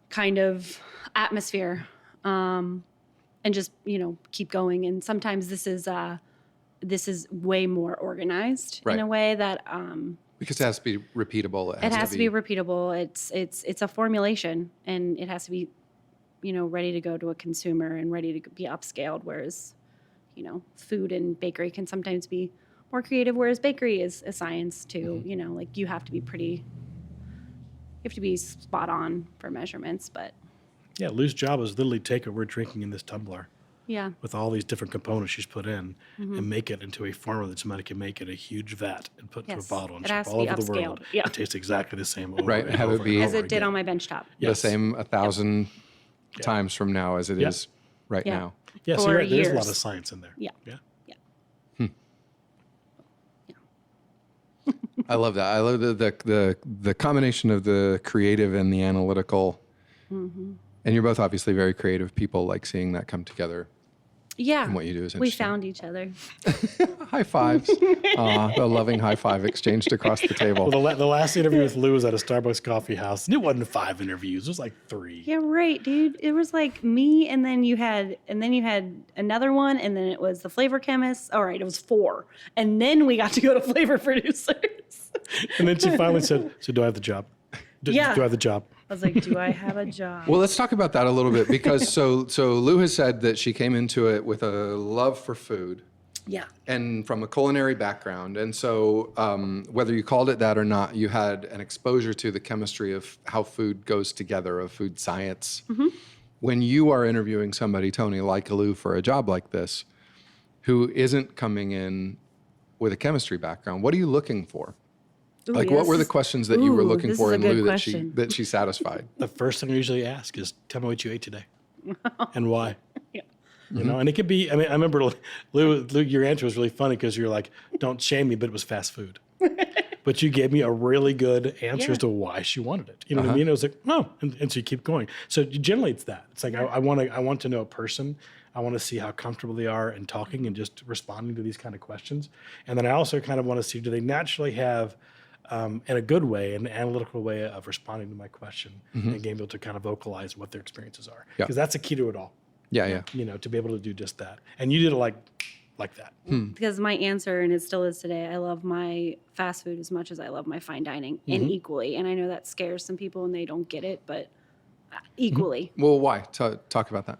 kind of atmosphere, and just, keep going. And sometimes this is way more organized in a way that, because it has to be repeatable. It has to be repeatable. It's a formulation, and it has to be, ready to go to a consumer and ready to be upscaled. Whereas, food and bakery can sometimes be more creative, whereas bakery is a science too. Like you have to be spot on for measurements, but. Yeah, Lou's job is literally take what we're drinking in this tumbler. Yeah. With all these different components she's put in and make it into a formula that somebody can make in a huge vat and put into a bottle and ship all over the world. Yeah. It tastes exactly the same over right. and Have over it be as it did on my benchtop. The same 1,000 times from now as it is right now. Yeah, so there's a lot of science in there. Yeah. I love that. I love the combination of the creative and the analytical. Mm-hmm. And you're both obviously very creative people, like seeing that come together. Yeah. And what you do is interesting. We found each other. High fives. A loving high five exchanged across the table. Well, the last interview with Lou was at a Starbucks coffee house. And it wasn't 5 interviews. It was like 3. Yeah, right, dude. It was like me, and then you had another one, and then it was the flavor chemist. All right, it was 4. And then we got to go to flavor producers. And then she finally said, so do I have the job? Do I have the job? I was like, do I have a job? Well, let's talk about that a little bit, because so Lou has said that she came into it with a love for food. Yeah. and from a culinary background. And so whether you called it that or not, you had an exposure to the chemistry of how food goes together, of food science. When you are interviewing somebody, Tony, like Lou, for a job like this, who isn't coming in with a chemistry background, what are you looking for? Ooh, Like, yeah, what were the questions that you were looking this for is in a good Lou question. that she satisfied? The first thing I usually ask is, tell me what you ate today and why. Yeah. You know, and it could be, I mean, I remember Lou, your answer was really funny because you're like, don't shame me, but it was fast food. But you gave me a really good answer as to why she wanted it. You know what I mean? It was like, no, and so you keep going. So generally it's that. It's like, I want to know a person. I want to see how comfortable they are in talking and just responding to these kind of questions. And then I also kind of want to see, do they naturally have, in a good way, an analytical way of responding to my question and being able to kind of vocalize what their experiences are. Because that's the key to it all. Yeah. You know, to be able to do just that. And you did it like that. Because my answer, and it still is today, I love my fast food as much as I love my fine dining, and equally. And I know that scares some people and they don't get it, but equally. Well, why? Talk about that.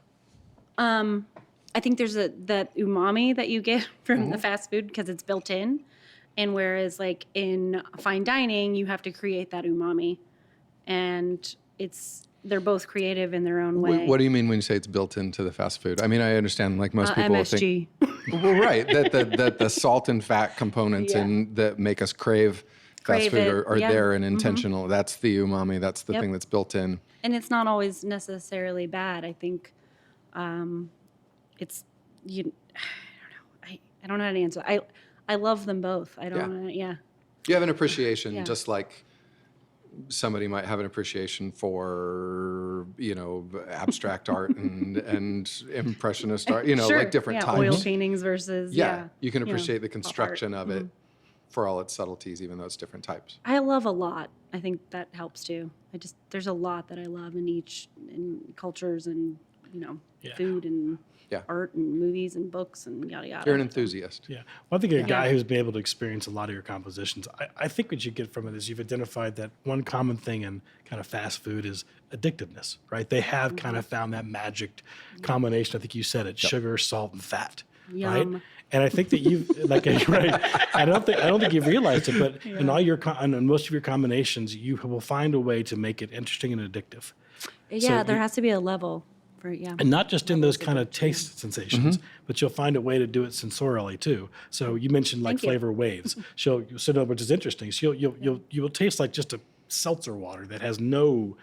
I think there's that umami that you get from the fast food because it's built in. And whereas like in fine dining, you have to create that umami. And they're both creative in their own way. What do you mean when you say it's built into the fast food? I mean, I understand like most people MSG. think. Well, right. That the salt and fat components and that make us crave fast food are there and intentional. That's the umami. That's the thing that's built in. And it's not always necessarily bad. I think it's I don't know. I don't know how to answer. I love them both. I don't know. Yeah. You have an appreciation, just like somebody might have an appreciation for, you know, abstract art and impressionist art, you know, like different types. Oil paintings versus, you can appreciate the construction of it for all its subtleties, even though it's different types. I love a lot. I think that helps too. There's a lot that I love in cultures and, you know, food and art and movies and books and yada yada. You're an enthusiast. Yeah. Well, I think a guy who's been able to experience a lot of your compositions, I think what you get from it is you've identified that one common thing in kind of fast food is addictiveness, right? They have kind of found that magic combination. I think you said it, sugar, salt, and fat, right? And I think that you've right. I don't think you've realized it, but in all in most of your combinations, you will find a way to make it interesting and addictive. Yeah, so there has to be a level. And not just in those kind of taste sensations, but you'll find a way to do it sensorially too. So you mentioned like flavor waves. So in other words, it's interesting. So you will taste like just a seltzer water that has no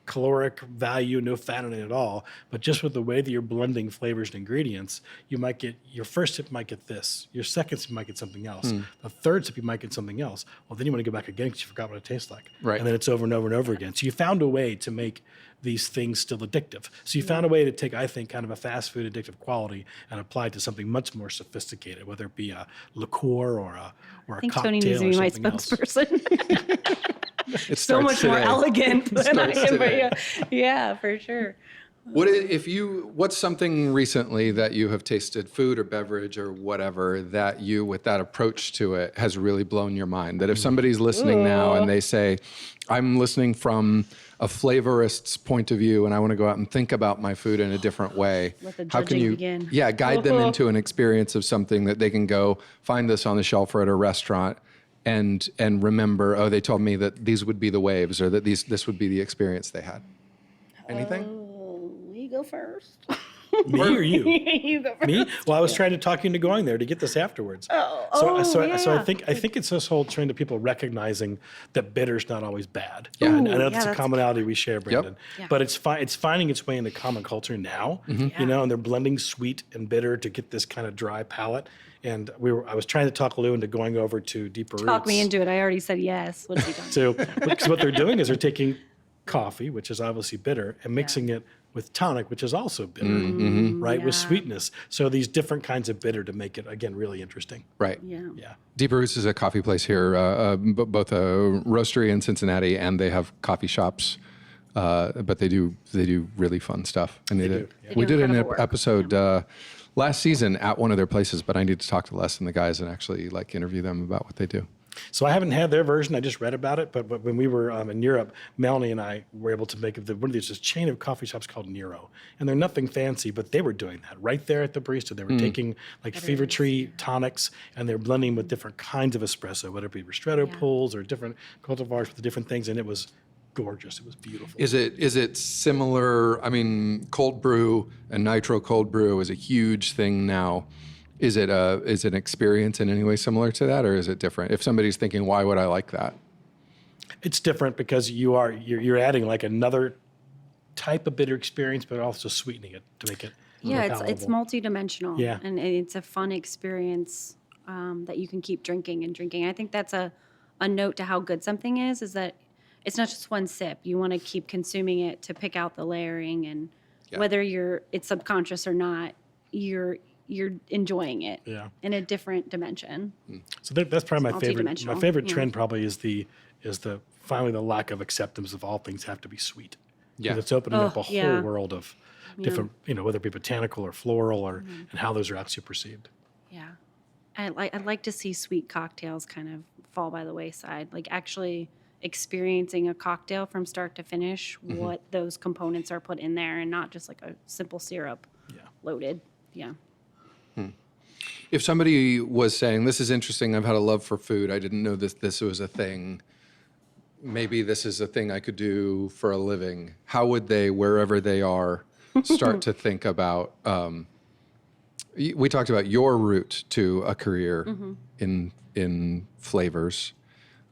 caloric value, no fat in it at all. But just with the way that you're blending flavors and ingredients, you might get your first sip might get this, your second sip might get something else, the third sip you might get something else. Well, then you want to go back again because you forgot what it tastes like, right? And then it's over and over and over again. So you found a way to make these things still addictive. So you found a way to take, I think, kind of a fast food addictive quality and apply it to something much more sophisticated, whether it be a liqueur or a cocktail. I think Tony needs to be my spokesperson. It's so much more elegant than I am, but yeah, for sure. What's something recently that you have tasted, food or beverage or whatever, that you, with that approach to it, has really blown your mind? That if somebody's listening now and they say, I'm listening from a flavorist's point of view and I want to go out and think about my food in a different way, how can you begin? Guide them into an experience of something that they can go find this on the shelf or at a restaurant and remember, they told me that these would be the waves, or that this would be the experience they had. Anything? You go first. Me or you? You go first. Me? Well, I was trying to talk you into going there to get this afterwards. So I think it's this whole trend of people recognizing that bitter's not always bad. Yeah. I know that's a commonality we share, Brandon. Yep. But it's finding its way into common culture now. You know, and they're blending sweet and bitter to get this kind of dry palate. And I was trying to talk Lou into going over to Deeper Roots. Talk me into it. I already said yes. What's he done? Because what they're doing is they're taking coffee, which is obviously bitter, and mixing it with tonic, which is also bitter, right? With sweetness. So these different kinds of bitter to make it, again, really interesting. Right. Yeah. Deeper Roots is a coffee place here, both a roastery in Cincinnati, and they have coffee shops. But they do really fun stuff. And we did an episode last season at one of their places, but I need to talk to Les and the guys and actually interview them about what they do. So I haven't had their version. I just read about it. But when we were in Europe, Melanie and I were able to make one of these this chain of coffee shops called Nero, and they're nothing fancy, but they were doing that right there at the barista. They were taking like fever tree tonics, and they're blending with different kinds of espresso, whether it be ristretto pulls or different cultivars with the different things, and it was gorgeous. It was beautiful. Is it similar? I mean, cold brew and nitro cold brew is a huge thing now. Is it an experience in any way similar to that, or is it different? If somebody's thinking, why would I like that? It's different because you're adding like another type of bitter experience, but also sweetening it to make it more palatable. It's multidimensional. Yeah. And it's a fun experience that you can keep drinking and drinking. I think that's a note to how good something is that it's not just one sip. You want to keep consuming it to pick out the layering, and whether it's subconscious or not, you're enjoying it in a different dimension. So that's probably my favorite. My favorite Yeah. trend probably is the finally the lack of acceptance of all things have to be sweet. Yeah. 'Cause it's opening up a yeah. whole world of different, whether it be botanical or floral or and how those are actually perceived. Yeah. I'd like to see sweet cocktails kind of fall by the wayside, like actually experiencing a cocktail from start to finish, what those components are put in there, and not just like a simple syrup loaded. Yeah. If somebody was saying, this is interesting, I've had a love for food, I didn't know this was a thing, maybe this is a thing I could do for a living, how would they, wherever they are, start to think about, we talked about your route to a career in flavors.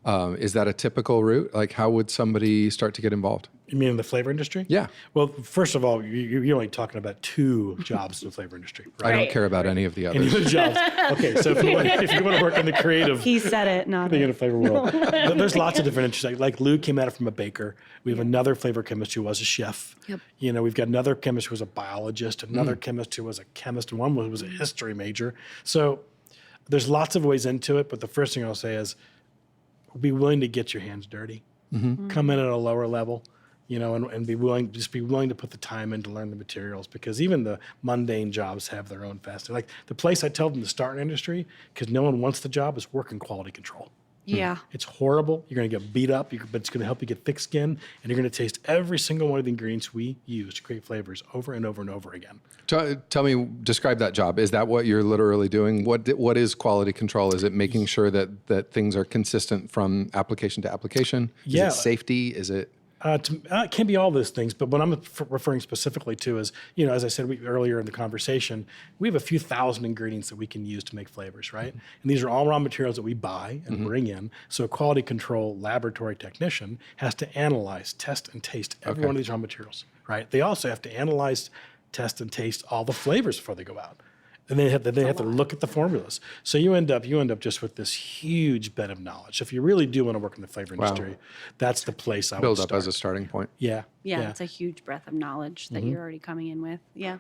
Is that a typical route? Like, how would somebody start to get involved? You mean in the flavor industry? Yeah. Well, first of all, you're only talking about 2 jobs in the flavor industry, right? I don't care about any of the Any others. of the jobs. Okay, so if you want to work in the creative He said it, not thing in it. the flavor world, there's lots of different interesting. Like Lou came at it from a baker. We have another flavor chemist who was a chef. Yep. We've got another chemist who was a biologist, another chemist who was a chemist, and one was a history major. So there's lots of ways into it, but the first thing I'll say is be willing to get your hands dirty. Come in at a lower level. And be willing to put the time in to learn the materials, because even the mundane jobs have their own facet. Like the place I tell them to start in industry, because no one wants the job, is work in quality control. Yeah. It's horrible. You're going to get beat up, but it's going to help you get thick skin, and you're going to taste every single one of the ingredients we use to create flavors over and over and over again. Tell me, describe that job. Is that what you're literally doing? What is quality control? Is it making sure that things are consistent from application to application? Is it safety? Is it... It can be all those things, but what I'm referring specifically to is, as I said earlier in the conversation, we have a few thousand ingredients that we can use to make flavors, right? And these are all raw materials that we buy and bring in. So a quality control laboratory technician has to analyze, test, and taste every one of these raw materials, right? They also have to analyze, test, and taste all the flavors before they go out. And they have to look at the formulas. So you end up just with this huge bed of knowledge. So if you really do want to work in the flavor industry, that's the place I would build start. up as a starting point. Yeah. Yeah, it's a huge breadth of knowledge that you're already coming in with. Yeah.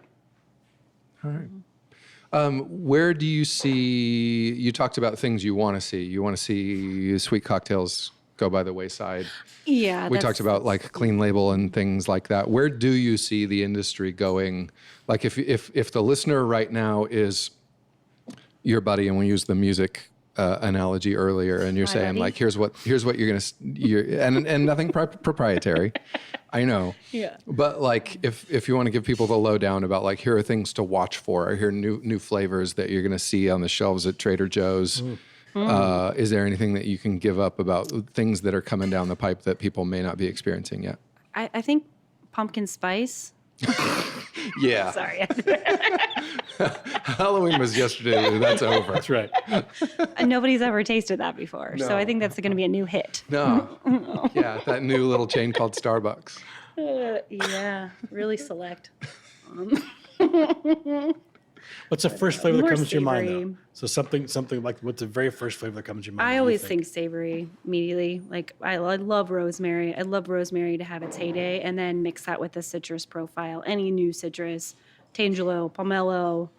All right. Where do you see, you talked about things you want to see. You want to see sweet cocktails go by the wayside. Yeah. We talked about like clean label and things like that. Where do you see the industry going? Like if the listener right now is your buddy, and we used the music analogy earlier, and you're saying buddy. like, here's what you're and nothing proprietary. I know. Yeah. But like if you want to give people the lowdown about like, here are things to watch for, or here are new flavors that you're going to see on the shelves at Trader Joe's. Is there anything that you can give up about things that are coming down the pipe that people may not be experiencing yet? I think pumpkin spice. Yeah. Sorry. Halloween was yesterday. That's over. That's right. Nobody's ever tasted that before. So I think that's going to be a new hit. No. Yeah, that new little chain called Starbucks. Yeah, really select. What's the first flavor that More comes to your mind, savory. though? So something like, what's the very first flavor that comes to your mind? I that you always think savory immediately. Like I love rosemary. I love rosemary to have its heyday, and then mix that with the citrus profile. Any new citrus, tangelo, pomelo.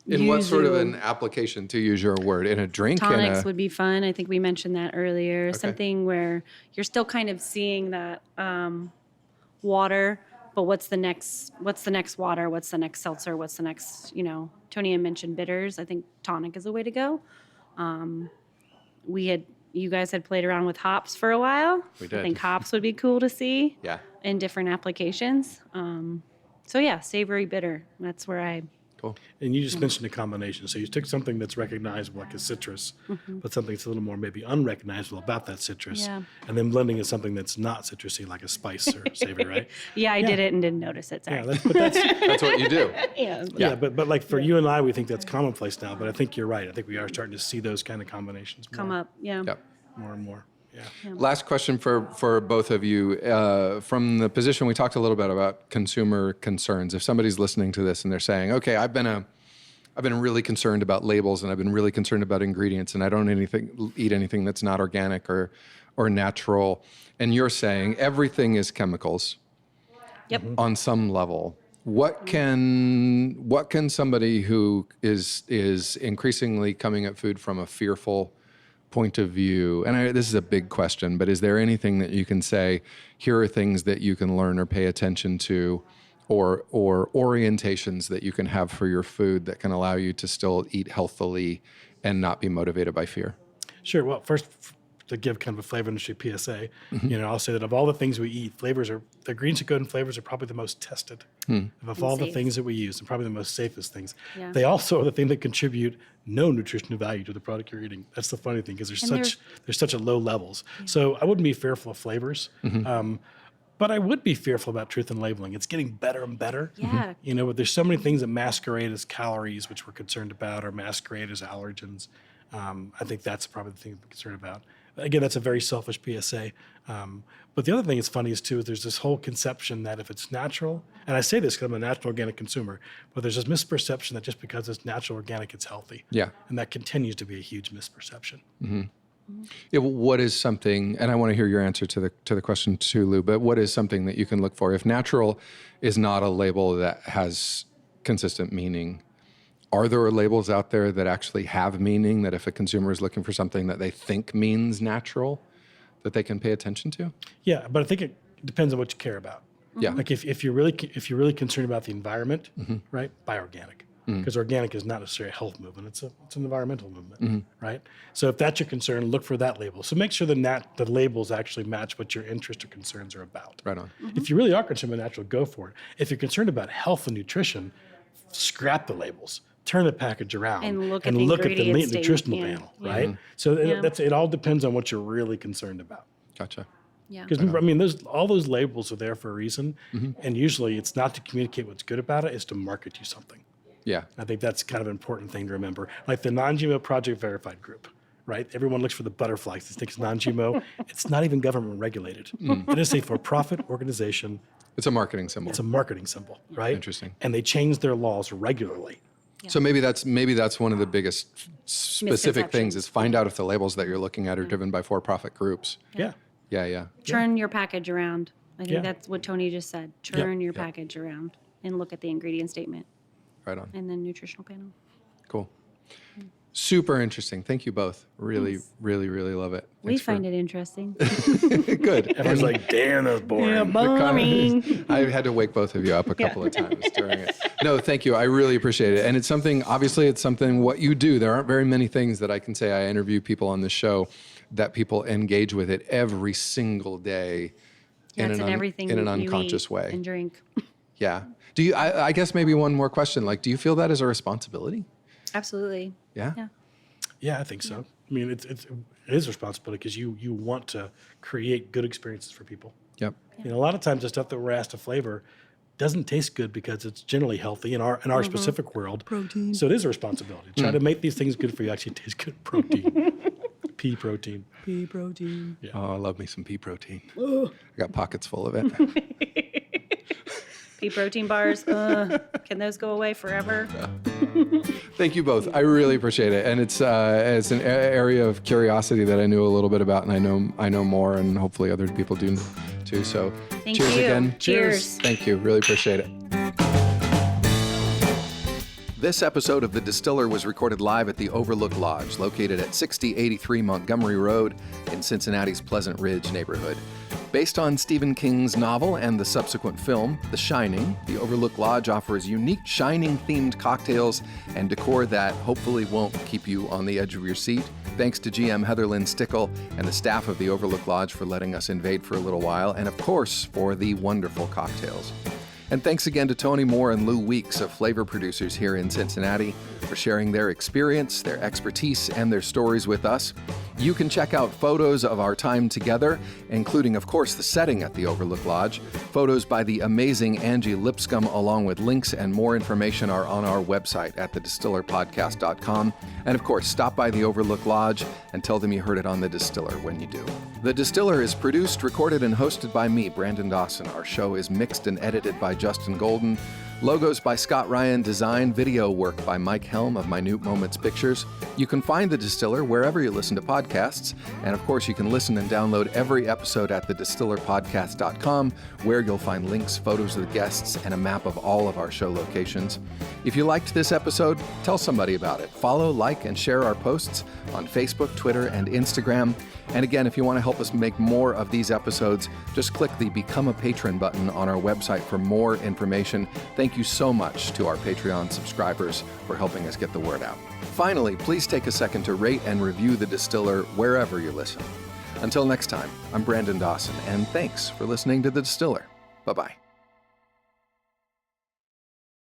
In what sort of yuzu. an application, to use your word, in a drink? Tonics would be fun. I think we mentioned that earlier. Something where you're still kind of seeing that water, but what's the next water? What's the next seltzer? What's the next, Tony had mentioned bitters. I think tonic is a way to go. you guys had played around with hops for a while. We did. I think hops would be cool to see. Yeah. In different applications. So yeah, savory bitter. That's where I. Cool. And you just mentioned a combination. So you took something that's recognizable like a citrus, but something that's a little more maybe unrecognizable about that citrus, Yeah. and then blending it something that's not citrusy like a spice or savory, right? Yeah, I did it and didn't notice it. Sorry. Yeah, that's That's what you do. Yeah. but like for you and I, we think that's commonplace now. But I think you're right. I think we are starting to see those kind of combinations Come more, up. Yeah. Yep. more and more. Yeah. Last question for both of you. From the position, we talked a little bit about consumer concerns. If somebody's listening to this and they're saying, okay, I've been really concerned about labels and I've been really concerned about ingredients and I don't eat anything that's not organic or natural. And you're saying everything is chemicals. Yep. On some level. What can somebody who is increasingly coming at food from a fearful point of view, and this is a big question, but is there anything that you can say, here are things that you can learn or pay attention to, or orientations that you can have for your food that can allow you to still eat healthily and not be motivated by fear? Sure. Well, first, to give kind of a flavor industry PSA, I'll say that of all the things we eat, the ingredients that go in flavors are probably the most tested. Of all the safe. things that we use, and probably the most safest things. Yeah. They also are the thing that contribute no nutritional value to the product you're eating. That's the funny thing, because there's such a low levels. So I wouldn't be fearful of flavors. But I would be fearful about truth in labeling. It's getting better and better. Yeah. But there's so many things that masquerade as calories, which we're concerned about, or masquerade as allergens. I think that's probably the thing we're concerned about. Again, that's a very selfish PSA. But the other thing that's funny is there's this whole conception that if it's natural, and I say this because I'm a natural organic consumer, but there's this misperception that just because it's natural organic, it's healthy. Yeah. And that continues to be a huge misperception. Yeah, what is something, and I want to hear your answer to the question too, Lou, but what is something that you can look for? If natural is not a label that has consistent meaning, are there labels out there that actually have meaning, that if a consumer is looking for something that they think means natural, that they can pay attention to? Yeah, but I think it depends on what you care about. Yeah. Like if you're really concerned about the environment, right? Buy organic, because organic is not necessarily a health movement; it's an environmental movement, right? So if that's your concern, look for that label. So make sure the labels actually match what your interest or concerns are about. Right on. If you really are concerned about natural, go for it. If you're concerned about health and nutrition, scrap the labels. Turn the package around And look at the look at the ingredient nutritional statement. panel, Yeah. right? So it all depends on what you're really concerned about. Gotcha. Yeah. Because remember, I mean, all those labels are there for a reason, and usually it's not to communicate what's good about it; it's to market you something. Yeah. I think that's kind of an important thing to remember. Like the non-GMO Project Verified group, right? Everyone looks for the butterflies. They think it's non-GMO. It's not even government regulated. It is a for-profit organization. It's a marketing symbol. It's a marketing symbol, right? Interesting. And they change their laws regularly. So maybe that's one of the biggest specific things Misconceptions. is find out if the labels that you're looking at are driven by for-profit groups. Yeah. Yeah. Turn your package around. I think Yeah. that's what Tony just said. Turn your package around and look at the ingredient statement Right on. and then nutritional panel. Cool. Super interesting. Thank you both. Really, really, really love it. We find it interesting. Good. Everyone's like, damn, that's boring. Boring. I had to wake both of you up a couple of times during it. No, thank you. I really appreciate it. And it's something what you do. There aren't very many things that I can say. I interview people on this show that people engage with it every single day Yeah, it's in everything in an you unconscious eat way. and drink. Yeah. Do you, I guess maybe one more question, like, do you feel that as a responsibility? Absolutely. Yeah. Yeah. Yeah, I think so. I mean, it is a responsibility because you want to create good experiences for people. Yep. A lot of times the stuff that we're asked to flavor doesn't taste good because it's generally healthy in our specific world. Protein. So it is a responsibility. Try to make these things good for you. Actually taste good. Protein. Pea protein. Pea protein. Yeah. Oh, I love me some pea protein. I got pockets full of it. Pea protein bars. Can those go away forever? Thank you both. I really appreciate it, and it's an area of curiosity that I knew a little bit about, and I know more, and hopefully other people do too. So, Thank cheers you. again. Cheers. Thank you. Really appreciate it. This episode of The Distiller was recorded live at the Overlook Lodge, located at 6083 Montgomery Road in Cincinnati's Pleasant Ridge neighborhood. Based on Stephen King's novel and the subsequent film, The Shining, the Overlook Lodge offers unique Shining-themed cocktails and decor that hopefully won't keep you on the edge of your seat. Thanks to GM Heather Lynn Stickle and the staff of the Overlook Lodge for letting us invade for a little while, and of course, for the wonderful cocktails. And thanks again to Tony Moore and Lew Weeks of Flavor Producers here in Cincinnati for sharing their experience, their expertise, and their stories with us. You can check out photos of our time together, including, of course, the setting at the Overlook Lodge. Photos by the amazing Angie Lipscomb, along with links and more information, are on our website at thedistillerpodcast.com. And of course, stop by the Overlook Lodge and tell them you heard it on The Distiller when you do. The Distiller is produced, recorded, and hosted by me, Brandon Dawson. Our show is mixed and edited by Justin Golden. Logos by Scott Ryan, design, video work by Mike Helm of Minute Moments Pictures. You can find The Distiller wherever you listen to podcasts. And of course, you can listen and download every episode at thedistillerpodcast.com, where you'll find links, photos of the guests, and a map of all of our show locations. If you liked this episode, tell somebody about it. Follow, like, and share our posts on Facebook, Twitter, and Instagram. And again, if you want to help us make more of these episodes, just click the Become a Patron button on our website for more information. Thank you so much to our Patreon subscribers for helping us get the word out. Finally, please take a second to rate and review The Distiller wherever you listen. Until next time, I'm Brandon Dawson, and thanks for listening to The Distiller. Bye-bye.